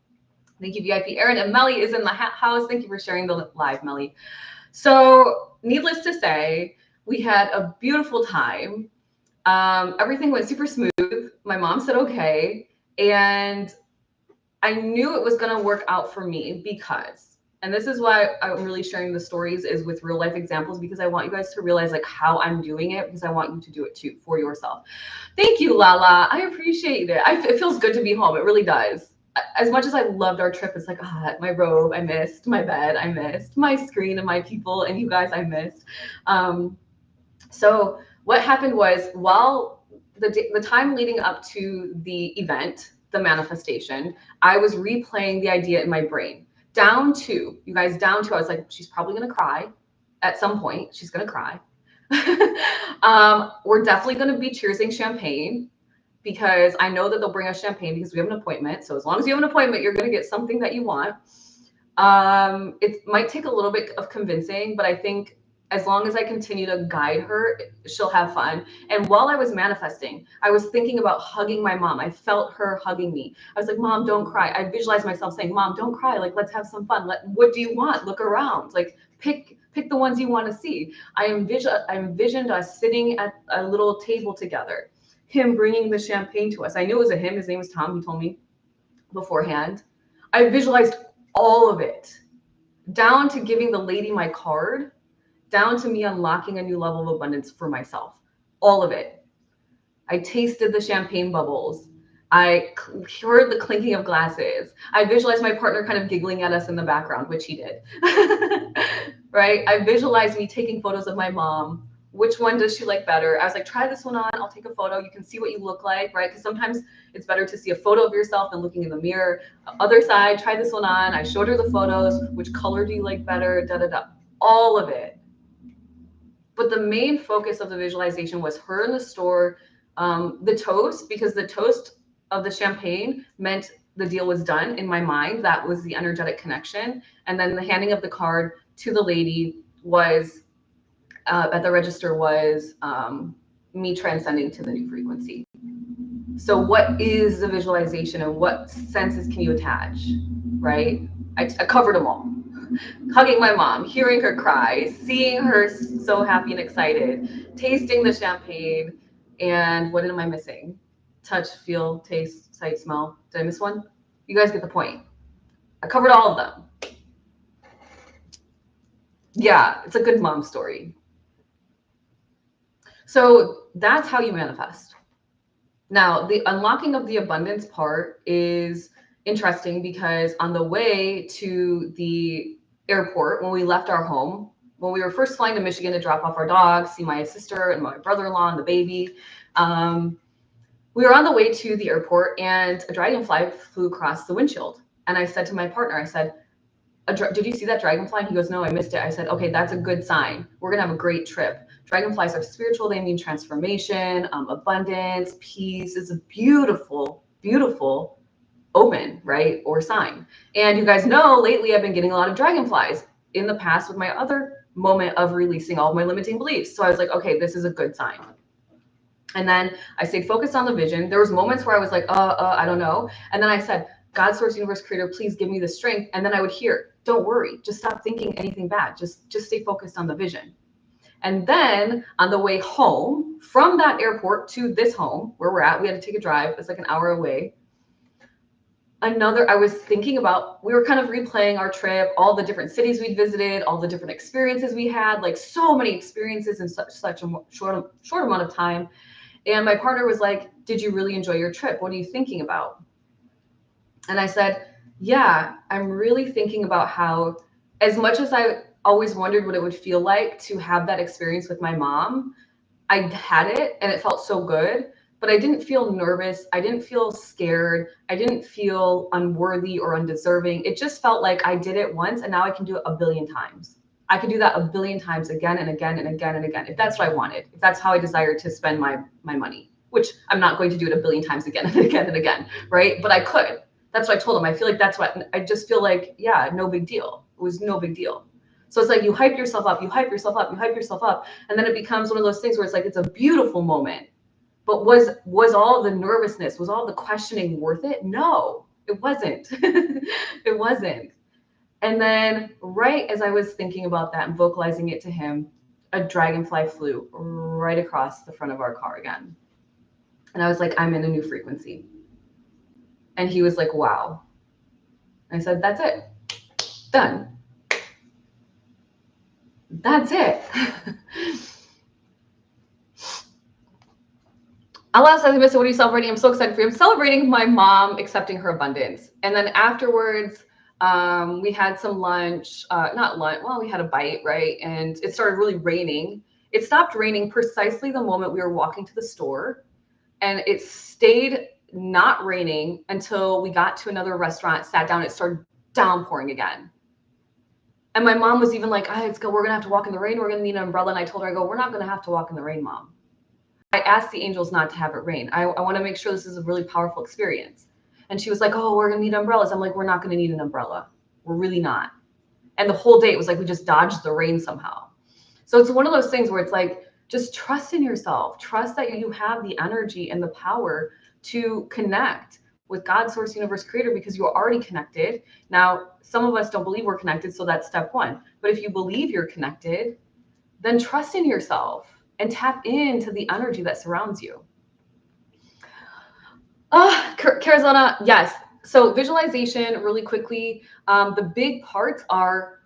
Thank you, VIP Aaron. And Melly is in the house. Thank you for sharing the live, Melly. So needless to say, we had a beautiful time. Everything went super smooth. My mom said okay, and I knew it was going to work out for me because, and this is why I'm really sharing the stories is with real life examples, because I want you guys to realize like how I'm doing it, because I want you to do it too for yourself. Thank you, Lala. I appreciate it. It feels good to be home. It really does. as much as I loved our trip, it's like, my robe, I missed my bed, I missed my screen and my people and you guys, I missed. So what happened was, while the time leading up to the event, the manifestation, I was replaying the idea in my brain down to, you guys, down to, I was like, she's probably going to cry at some point. She's going to cry. We're definitely going to be cheersing champagne, because I know that they'll bring us champagne because we have an appointment. So as long as you have an appointment, you're going to get something that you want. It might take a little bit of convincing, but I think as long as I continue to guide her, she'll have fun. And while I was manifesting, I was thinking about hugging my mom. I felt her hugging me. I was like, Mom, don't cry. I visualized myself saying, Mom, don't cry. Like, let's have some fun. What do you want? Look around. Like, pick the ones you want to see. I envisioned us sitting at a little table together, him bringing the champagne to us. I knew it was a him. His name was Tom. He told me beforehand. I visualized all of it, down to giving the lady my card, down to me unlocking a new level of abundance for myself. All of it. I tasted the champagne bubbles. I heard the clinking of glasses. I visualized my partner kind of giggling at us in the background, which he did. Right? I visualized me taking photos of my mom. Which one does she like better? I was like, try this one on. I'll take a photo. You can see what you look like, right? Because sometimes it's better to see a photo of yourself than looking in the mirror. Other side, try this one on. I showed her the photos. Which color do you like better? Da da da. All of it. But the main focus of the visualization was her in the store, the toast, because the toast of the champagne meant the deal was done in my mind. That was the energetic connection. And then the handing of the card to the lady was, at the register, was me transcending to the new frequency. So what is the visualization and what senses can you attach, right? I covered them all. Hugging my mom, hearing her cry, seeing her so happy and excited, tasting the champagne, and what am I missing? Touch, feel, taste, sight, smell. Did I miss one? You guys get the point. I covered all of them. Yeah, it's a good mom story. So that's how you manifest. Now, the unlocking of the abundance part is interesting, because on the way to the airport, when we left our home, when we were first flying to Michigan to drop off our dog, see my sister and my brother-in-law and the baby, we were on the way to the airport and a dragonfly flew across the windshield. And I said to my partner, I said, did you see that dragonfly? And he goes, no, I missed it. I said, okay, that's a good sign. We're going to have a great trip. Dragonflies are spiritual. They mean transformation, abundance, peace. It's a beautiful, beautiful omen, right? Or sign. And you guys know, lately I've been getting a lot of dragonflies in the past with my other moment of releasing all of my limiting beliefs. So I was like, okay, this is a good sign. And then I stayed focused on the vision. There was moments where I was like, I don't know. And then I said, God, source, universe, creator, please give me the strength. And then I would hear, don't worry, just stop thinking anything bad. Just stay focused on the vision. And then on the way home from that airport to this home where we're at, we had to take a drive. It's like an hour away. I was thinking about, we were kind of replaying our trip, all the different cities we'd visited, all the different experiences we had, like so many experiences in such a short amount of time. And my partner was like, did you really enjoy your trip? What are you thinking about? And I said, yeah, I'm really thinking about how, as much as I always wondered what it would feel like to have that experience with my mom, I had it and it felt so good, but I didn't feel nervous. I didn't feel scared. I didn't feel unworthy or undeserving. It just felt like I did it once and now I can do it a billion times. I could do that a billion times again and again and again and again, if that's what I wanted, if that's how I desired to spend my money, which I'm not going to do it a billion times again and again and again, right? But I could. That's what I told him. I feel like that's what, I just feel like, yeah, no big deal. It was no big deal. So it's like you hype yourself up, you hype yourself up, you hype yourself up. And then it becomes one of those things where it's like, it's a beautiful moment. But was all the nervousness, was all the questioning worth it? No, it wasn't. It wasn't. And then right as I was thinking about that and vocalizing it to him, a dragonfly flew right across the front of our car again. And I was like, I'm in a new frequency. And he was like, wow. I said, that's it. Done. That's it. Allah says, Mr. What are you celebrating? I'm so excited for you. I'm celebrating my mom accepting her abundance. And then afterwards, we had some lunch, not lunch, well, we had a bite, right? And it started really raining. It stopped raining precisely the moment we were walking to the store. And it stayed not raining until we got to another restaurant, sat down, it started downpouring again. And my mom was even like, oh, let's go, we're gonna have to walk in the rain, we're gonna need an umbrella. And I told her, I go, we're not gonna have to walk in the rain, Mom. I asked the angels not to have it rain. I want to make sure this is a really powerful experience. And she was like, oh, we're gonna need umbrellas. I'm like, we're not gonna need an umbrella. We're really not. And the whole day it was like we just dodged the rain somehow. So it's one of those things where it's like, just trust in yourself. Trust that you have the energy and the power to connect with God, source, universe, creator, because you're already connected. Now, some of us don't believe we're connected, so that's step one. But if you believe you're connected, then trust in yourself and tap into the energy that surrounds you. Carizona, yes. So visualization, really quickly, the big parts are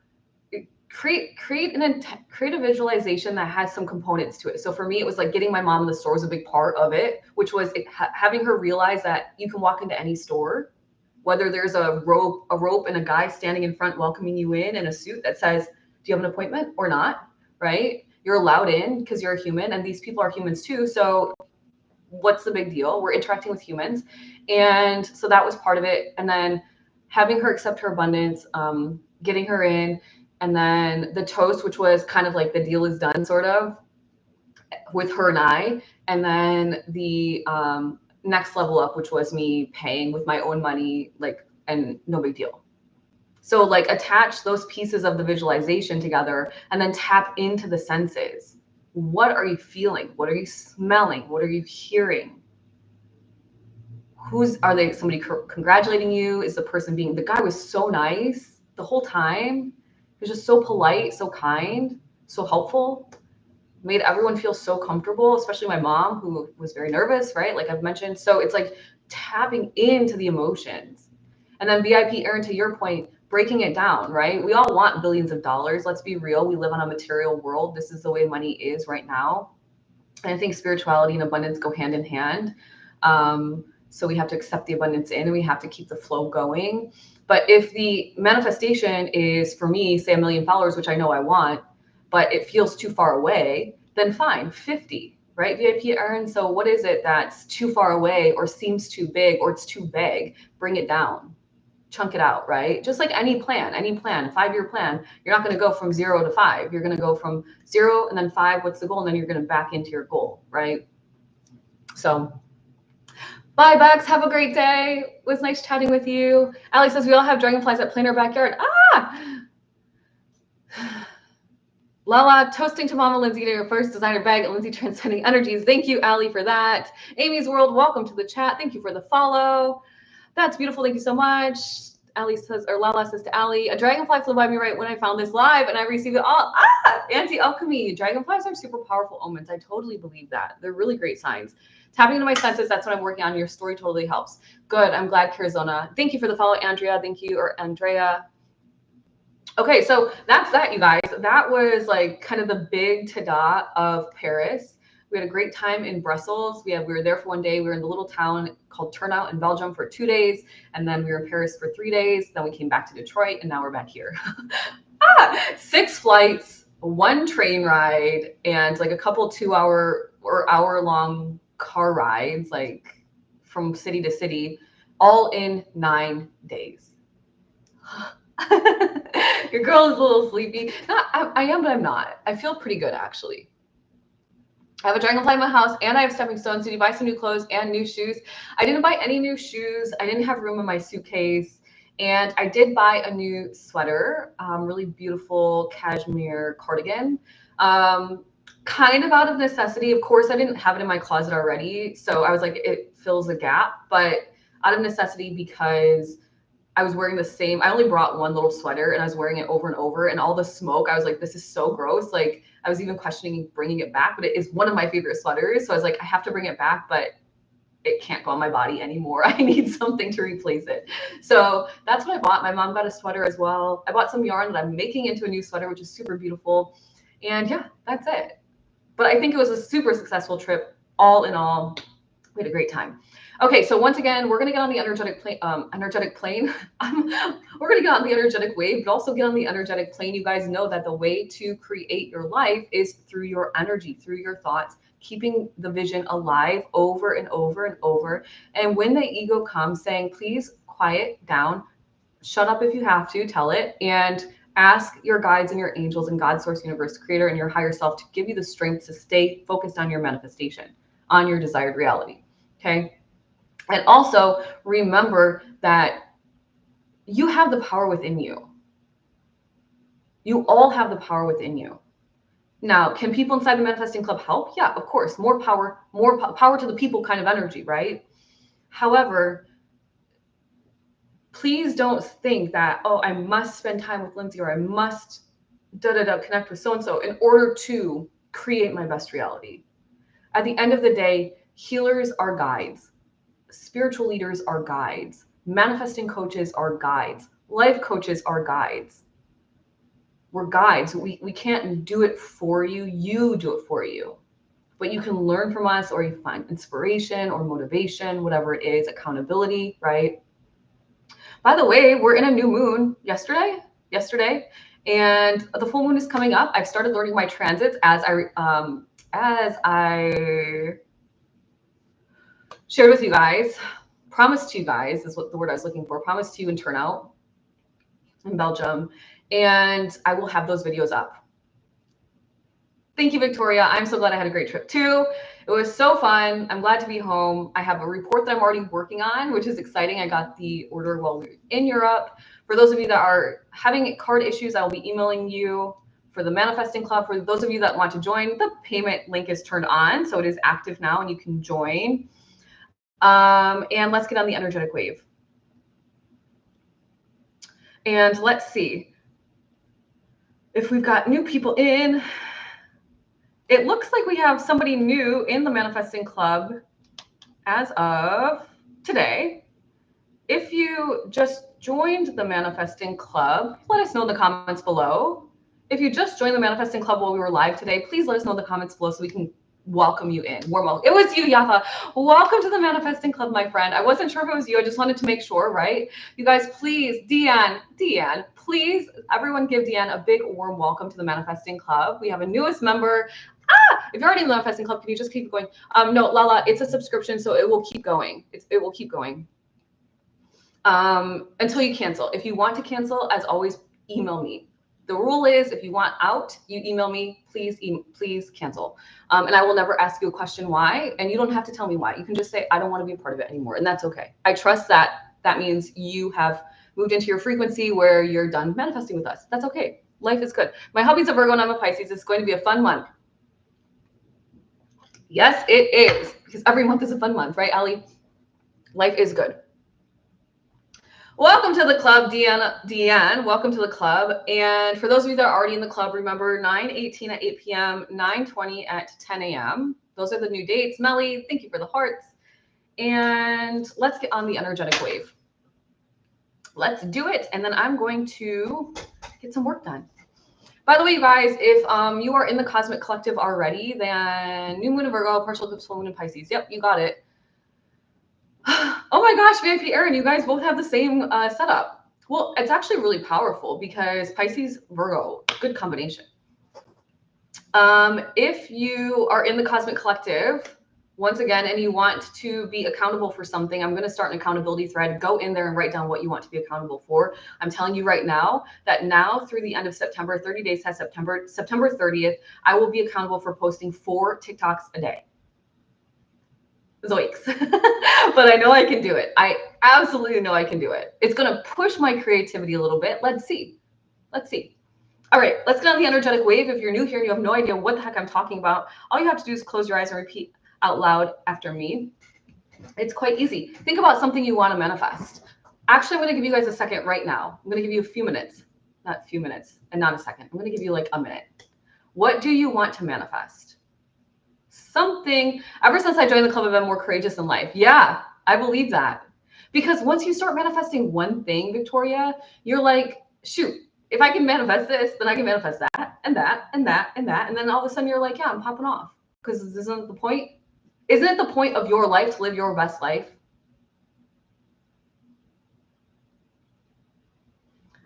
create a visualization that has some components to it. So for me, it was like getting my mom in the store was a big part of it, which was having her realize that you can walk into any store, whether there's a rope and a guy standing in front welcoming you in a suit that says, do you have an appointment or not? Right? You're allowed in because you're a human, and these people are humans too. So what's the big deal? We're interacting with humans. And so that was part of it. And then having her accept her abundance, getting her in, and then the toast, which was kind of like the deal is done sort of with her and I. And then the next level up, which was me paying with my own money, like, and no big deal. So like attach those pieces of the visualization together and then tap into the senses. What are you feeling? What are you smelling? What are you hearing? Are they somebody congratulating you? Is the person the guy was so nice the whole time. He was just so polite, so kind, so helpful, made everyone feel so comfortable, especially my mom, who was very nervous, right? Like I've mentioned. So it's like tapping into the emotions. And then VIP, Erin, to your point, breaking it down, right? We all want billions of dollars. Let's be real. We live on a material world. This is the way money is right now. And I think spirituality and abundance go hand in hand. So we have to accept the abundance in, and we have to keep the flow going. But if the manifestation is, for me, say 1 million followers, which I know I want, but it feels too far away, then fine, 50, right? VIP, Erin. So what is it that's too far away or seems too big or it's too big? Bring it down. Chunk it out, right? Just like any plan, 5-year plan, you're not going to go from 0 to 5. You're going to go from 0 and then 5. What's the goal? And then you're going to back into your goal, right? So bye, Bex. Have a great day. It was nice chatting with you. Alex says we all have dragonflies that play in our backyard. Lala, toasting to Mama Lindsay to your first designer bag at Lindsay Transcending Energies. Thank you, Allie, for that. Amy's World, welcome to the chat. Thank you for the follow. That's beautiful. Thank you so much. Allie says, or Lala says to Allie, a dragonfly flew by me right when I found this live and I received it all. Anti-alchemy. Dragonflies are super powerful omens. I totally believe that. They're really great signs. Tapping into my senses, that's what I'm working on. Your story totally helps. Good. I'm glad, Carizona. Thank you for the follow, Andrea. Thank you, or Andrea. Okay, so that's that, you guys. That was like kind of the big ta-da of Paris. We had a great time in Brussels. We were there for 1 day. We were in the little town called Turnhout in Belgium for 2 days. And then we were in Paris for 3 days. Then we came back to Detroit and now we're back here. 6 flights, 1 train ride, and like a couple 2-hour or hour-long car rides, like from city to city, all in 9 days. Your girl is a little sleepy. I am, but I'm not. I feel pretty good, actually. I have a dragonfly in my house and I have stepping stones. Did you buy some new clothes and new shoes? I didn't buy any new shoes. I didn't have room in my suitcase. And I did buy a new sweater, really beautiful cashmere cardigan. Kind of out of necessity. Of course, I didn't have it in my closet already. So I was like, it fills a gap, but out of necessity because I was wearing the same, I only brought one little sweater and I was wearing it over and over, and all the smoke, I was like, this is so gross. Like I was even questioning bringing it back, but it is one of my favorite sweaters. So I was like, I have to bring it back, but it can't go on my body anymore. I need something to replace it. So that's what I bought. My mom got a sweater as well. I bought some yarn that I'm making into a new sweater, which is super beautiful. And yeah, that's it. But I think it was a super successful trip all in all. We had a great time. Okay, so once again, we're going to get on the energetic plane. We're going to get on the energetic wave, but also get on the energetic plane. You guys know that the way to create your life is through your energy, through your thoughts, keeping the vision alive over and over and over. And when the ego comes saying, please quiet down, shut up if you have to, tell it, and ask your guides and your angels and God, source, universe, creator, and your higher self to give you the strength to stay focused on your manifestation, on your desired reality. Okay. And also remember that you have the power within you. You all have the power within you. Now, can people inside the Manifesting Club help? Yeah, of course. More power to the people kind of energy, right? However, please don't think that, oh, I must spend time with Lindsay or I must connect with so-and-so in order to create my best reality. At the end of the day, healers are guides. Spiritual leaders are guides. Manifesting coaches are guides. Life coaches are guides. We're guides. We can't do it for you. You do it for you. But you can learn from us, or you find inspiration or motivation, whatever it is, accountability, right? By the way, we're in a new moon yesterday, and the full moon is coming up. I've started learning my transits as I shared with you guys, promised to you guys is what the word I was looking for, promised to you in Turnout in Belgium, and I will have those videos up. Thank you, Victoria. I'm so glad I had a great trip too. It was so fun. I'm glad to be home. I have a report that I'm already working on, which is exciting. I got the order while we were in Europe. For those of you that are having card issues, I will be emailing you for the Manifesting Club. For those of you that want to join, the payment link is turned on, so it is active now and you can join. And let's get on the energetic wave. And let's see if we've got new people in. It looks like we have somebody new in the Manifesting Club as of today. If you just joined the Manifesting Club, let us know in the comments below. If you just joined the Manifesting Club while we were live today, please let us know in the comments below so we can welcome you in. Warm welcome. It was you, Yafa. Welcome to the Manifesting Club, my friend. I wasn't sure if it was you. I just wanted to make sure, right? You guys, please, Deanne, please, everyone give Deanne a big warm welcome to the Manifesting Club. We have a newest member. If you're already in the Manifesting Club, can you just keep going? No, Lala, it's a subscription, so it will keep going. It will keep going until you cancel. If you want to cancel, as always, email me. The rule is, if you want out, you email me, please cancel. And I will never ask you a question why, and you don't have to tell me why. You can just say, I don't want to be a part of it anymore, and that's okay. I trust that that means you have moved into your frequency where you're done manifesting with us. That's okay. Life is good. My hubby's a Virgo and I'm a Pisces. It's going to be a fun month. Yes, it is, because every month is a fun month, right, Ali? Life is good. Welcome to the club, Deanne. Welcome to the club. And for those of you that are already in the club, remember 9/18 at 8 p.m., 9/20 at 10 a.m. Those are the new dates. Melly, thank you for the hearts. And let's get on the energetic wave. Let's do it. And then I'm going to get some work done. By the way, you guys, if you are in the Cosmic Collective already, then New Moon in Virgo, partial eclipse, full moon in Pisces. Yep, you got it. Oh my gosh, VIP Aaron, you guys both have the same setup. Well, it's actually really powerful because Pisces, Virgo, good combination. If you are in the Cosmic Collective, once again, and you want to be accountable for something, I'm going to start an accountability thread. Go in there and write down what you want to be accountable for. I'm telling you right now that now through the end of September, 30 days past September 30th, I will be accountable for posting 4 TikToks a day. Zoinks. But I know I can do it. I absolutely know I can do it. It's going to push my creativity a little bit. Let's see. All right, let's get on the energetic wave. If you're new here and you have no idea what the heck I'm talking about, all you have to do is close your eyes and repeat out loud after me. It's quite easy. Think about something you want to manifest. Actually, I'm going to give you guys a second right now. I'm going to give you a few minutes, not a few minutes and not a second. I'm going to give you like a minute. What do you want to manifest? Something. Ever since I joined the club, I've been more courageous in life. Yeah, I believe that. Because once you start manifesting one thing, Victoria, you're like, shoot, if I can manifest this, then I can manifest that and that and that and that. And then all of a sudden you're like, yeah, I'm popping off. Because isn't the point? Isn't it the point of your life to live your best life?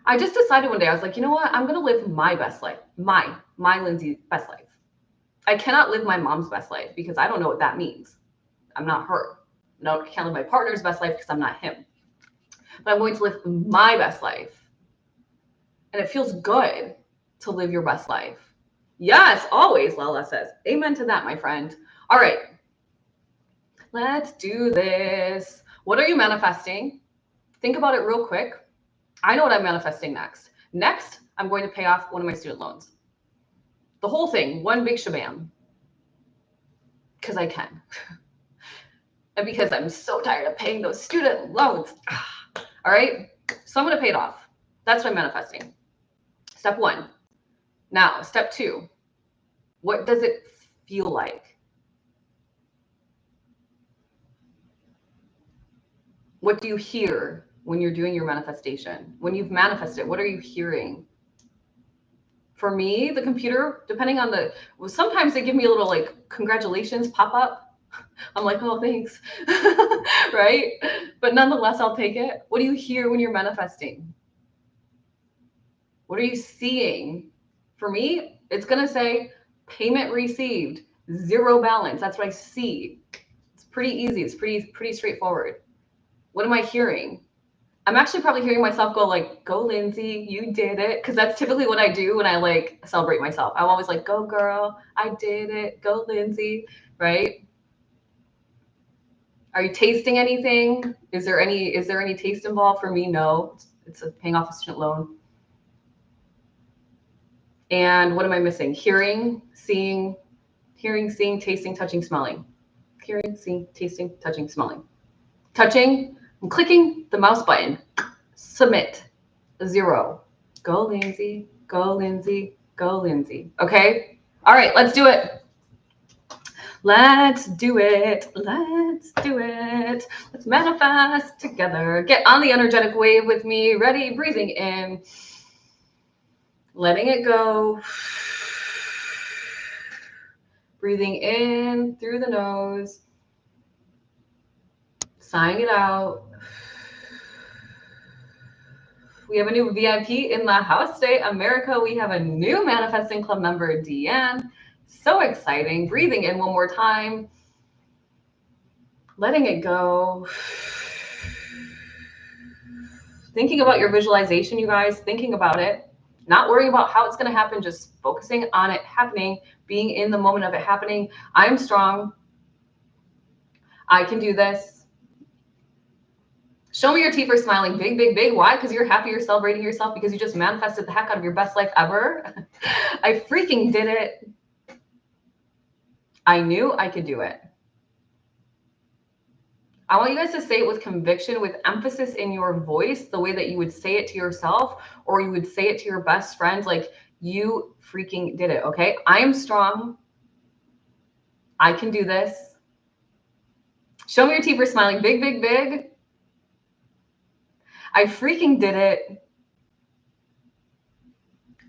I just decided one day, I was like, you know what? I'm going to live my best life, my Lindsay best life. I cannot live my mom's best life because I don't know what that means. I'm not her. No, I can't live my partner's best life because I'm not him. But I'm going to live my best life. And it feels good to live your best life. Yes, always, Lala says. Amen to that, my friend. All right. Let's do this. What are you manifesting? Think about it real quick. I know what I'm manifesting next. Next, I'm going to pay off one of my student loans. The whole thing, one big shabam. Because I can. And because I'm so tired of paying those student loans. All right. So I'm going to pay it off. That's what I'm manifesting. Step one. Now, step two. What does it feel like? What do you hear when you're doing your manifestation? When you've manifested, what are you hearing? For me, the computer, depending on sometimes they give me a little like congratulations pop up. I'm like, oh, thanks. Right? But nonetheless, I'll take it. What do you hear when you're manifesting? What are you seeing? For me, it's going to say payment received, zero balance. That's what I see. It's pretty easy. It's pretty straightforward. What am I hearing? I'm actually probably hearing myself go like, go Lindsay, you did it. Because that's typically what I do when I like celebrate myself. I'm always like, go girl, I did it. Go Lindsay, right? Are you tasting anything? Is there any taste involved? For me, no. It's paying off a student loan. And what am I missing? Hearing, seeing, tasting, touching, smelling. Hearing, seeing, tasting, touching, smelling. Touching, I'm clicking the mouse button. Submit. 0. Go Lindsay, go Lindsay, go Lindsay. Okay? All right, let's do it. Let's do it. Let's do it. Let's manifest together. Get on the energetic wave with me. Ready? Breathing in. Letting it go. Breathing in through the nose. Sighing it out. We have a new VIP in the house today, America. We have a new Manifesting Club member, Deanne. So exciting. Breathing in one more time. Letting it go. Thinking about your visualization, you guys. Thinking about it. Not worrying about how it's going to happen. Just focusing on it happening. Being in the moment of it happening. I'm strong. I can do this. Show me your teeth for smiling. Big, big, big. Why? Because you're happy, you're celebrating yourself, because you just manifested the heck out of your best life ever. I freaking did it. I knew I could do it. I want you guys to say it with conviction, with emphasis in your voice, the way that you would say it to yourself, or you would say it to your best friend, like you freaking did it, okay? I am strong. I can do this. Show me your teeth for smiling. Big, big, big. I freaking did it.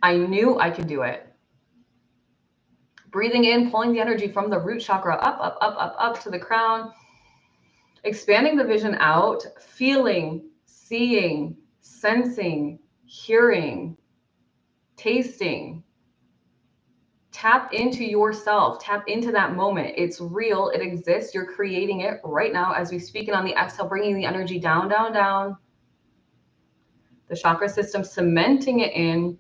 I knew I could do it. Breathing in, pulling the energy from the root chakra up, up, up, up, up to the crown. Expanding the vision out, feeling, seeing, sensing, hearing, tasting. Tap into yourself. Tap into that moment. It's real. It exists. You're creating it right now as we speak. And on the exhale, bringing the energy down, down, down. The chakra system, cementing it in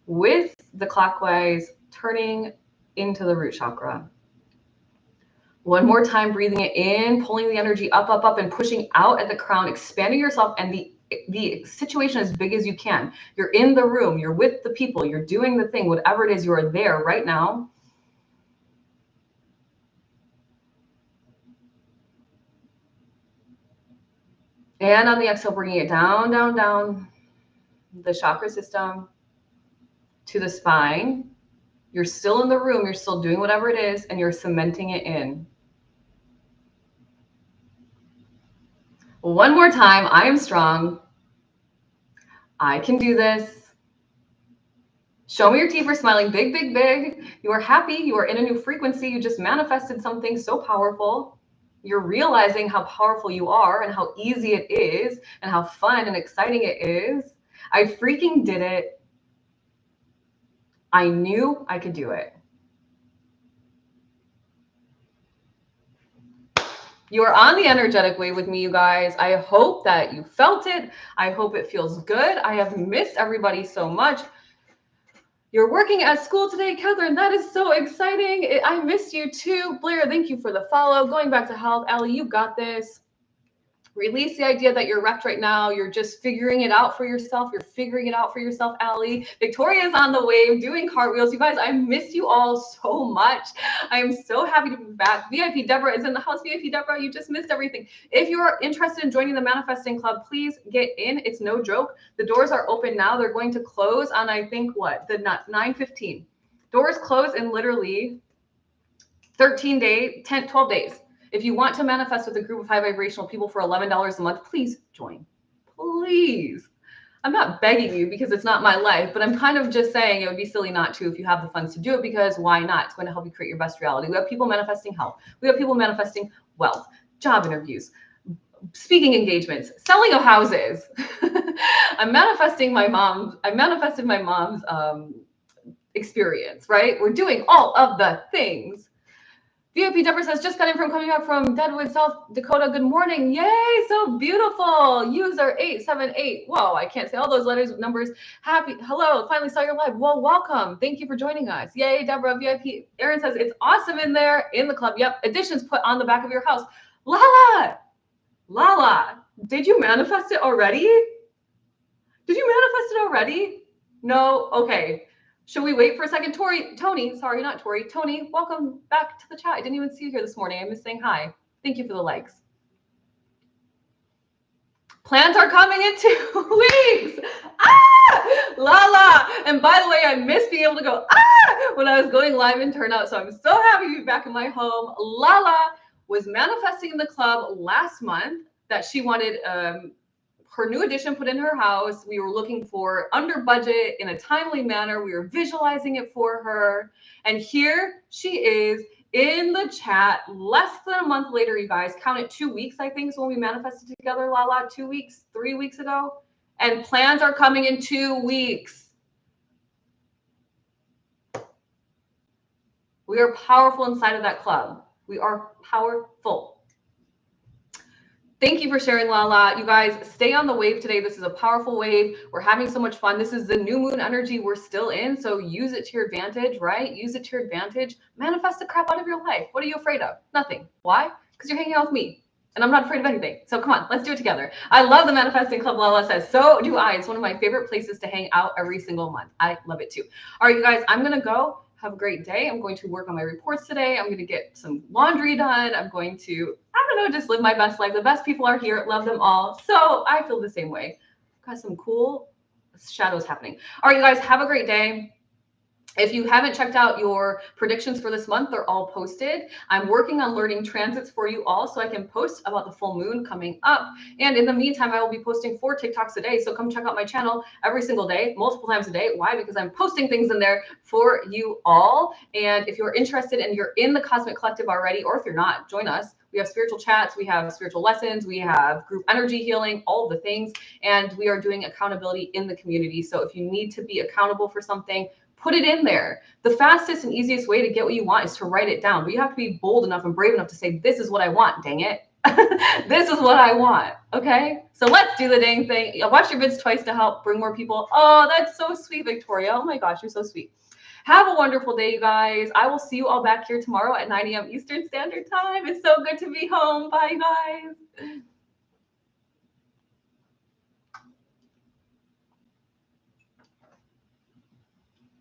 with the clockwise, turning into the root chakra. One more time, breathing it in, pulling the energy up, up, up, and pushing out at the crown, expanding yourself, and the situation as big as you can. You're in the room, you're with the people, you're doing the thing, whatever it is, you are there right now. And on the exhale, bringing it down, down, down, the chakra system to the spine. You're still in the room, you're still doing whatever it is, and you're cementing it in. One more time, I am strong. I can do this. Show me your teeth for smiling. Big, big, big. You are happy. You are in a new frequency. You just manifested something so powerful. You're realizing how powerful you are and how easy it is and how fun and exciting it is. I freaking did it. I knew I could do it. You are on the energetic wave with me, you guys. I hope that you felt it. I hope it feels good. I have missed everybody so much. You're working at school today, Catherine. That is so exciting. I missed you too. Blair, thank you for the follow. Going back to health, Allie, you got this. Release the idea that you're wrecked right now. You're just figuring it out for yourself. You're figuring it out for yourself, Allie. Victoria's on the wave doing cartwheels. You guys, I miss you all so much. I am so happy to be back. VIP Deborah is in the house. VIP Deborah, you just missed everything. If you're interested in joining the Manifesting Club, please get in. It's no joke. The doors are open now. They're going to close on, I think, what? The 9/15. Doors close in literally 13 days, 10, 12 days. If you want to manifest with a group of high vibrational people for $11 a month, please join. Please. I'm not begging you because it's not my life, but I'm kind of just saying it would be silly not to if you have the funds to do it, because why not? It's going to help you create your best reality. We have people manifesting health. We have people manifesting wealth, job interviews, speaking engagements, selling of houses. I manifested my mom's experience, right? We're doing all of the things. VIP Deborah says, just got in from coming back from Deadwood, South Dakota. Good morning. Yay, so beautiful. User 878. Whoa, I can't say all those letters, numbers. Happy. Hello, finally saw your live. Well, welcome. Thank you for joining us. Yay, Deborah. VIP. Aaron says, it's awesome in there, in the club. Yep, additions put on the back of your house. Lala, did you manifest it already? Did you manifest it already? No? Okay. Should we wait for a second? Tony, sorry, not Tori. Tony, welcome back to the chat. I didn't even see you here this morning. I missed saying hi. Thank you for the likes. Plans are coming in 2 weeks. Lala. And by the way, I missed being able to go, when I was going live in turnout. So I'm so happy to be back in my home. Lala was manifesting in the club last month that she wanted her new addition put in her house. We were looking for under budget in a timely manner. We were visualizing it for her. And here she is in the chat less than a month later, you guys. Count it 2 weeks, I think, is when we manifested together, Lala, 2 weeks, 3 weeks ago. And plans are coming in 2 weeks. We are powerful inside of that club. We are powerful. Thank you for sharing, Lala. You guys, stay on the wave today. This is a powerful wave. We're having so much fun. This is the new moon energy we're still in, so use it to your advantage, right? Use it to your advantage. Manifest the crap out of your life. What are you afraid of? Nothing. Why? Because you're hanging out with me, and I'm not afraid of anything. So come on, let's do it together. I love the Manifesting Club, Lala says. So do I. It's one of my favorite places to hang out every single month. I love it too. All right, you guys, I'm going to go. Have a great day. I'm going to work on my reports today. I'm going to get some laundry done. I'm going to, I don't know, just live my best life. The best people are here. Love them all. So I feel the same way. Got some cool shadows happening. All right, you guys, have a great day. If you haven't checked out your predictions for this month, they're all posted. I'm working on learning transits for you all so I can post about the full moon coming up. And in the meantime, I will be posting 4 TikToks a day. So come check out my channel every single day, multiple times a day. Why? Because I'm posting things in there for you all. And if you're interested and you're in the Cosmic Collective already, or if you're not, join us. We have spiritual chats, we have spiritual lessons, we have group energy healing, all the things. And we are doing accountability in the community. So if you need to be accountable for something, put it in there. The fastest and easiest way to get what you want is to write it down. But you have to be bold enough and brave enough to say, this is what I want, dang it. This is what I want, okay? So let's do the dang thing. Watch your vids twice to help bring more people. Oh, that's so sweet, Victoria. Oh my gosh, you're so sweet. Have a wonderful day, you guys. I will see you all back here tomorrow at 9 a.m. Eastern Standard Time. It's so good to be home. Bye, guys.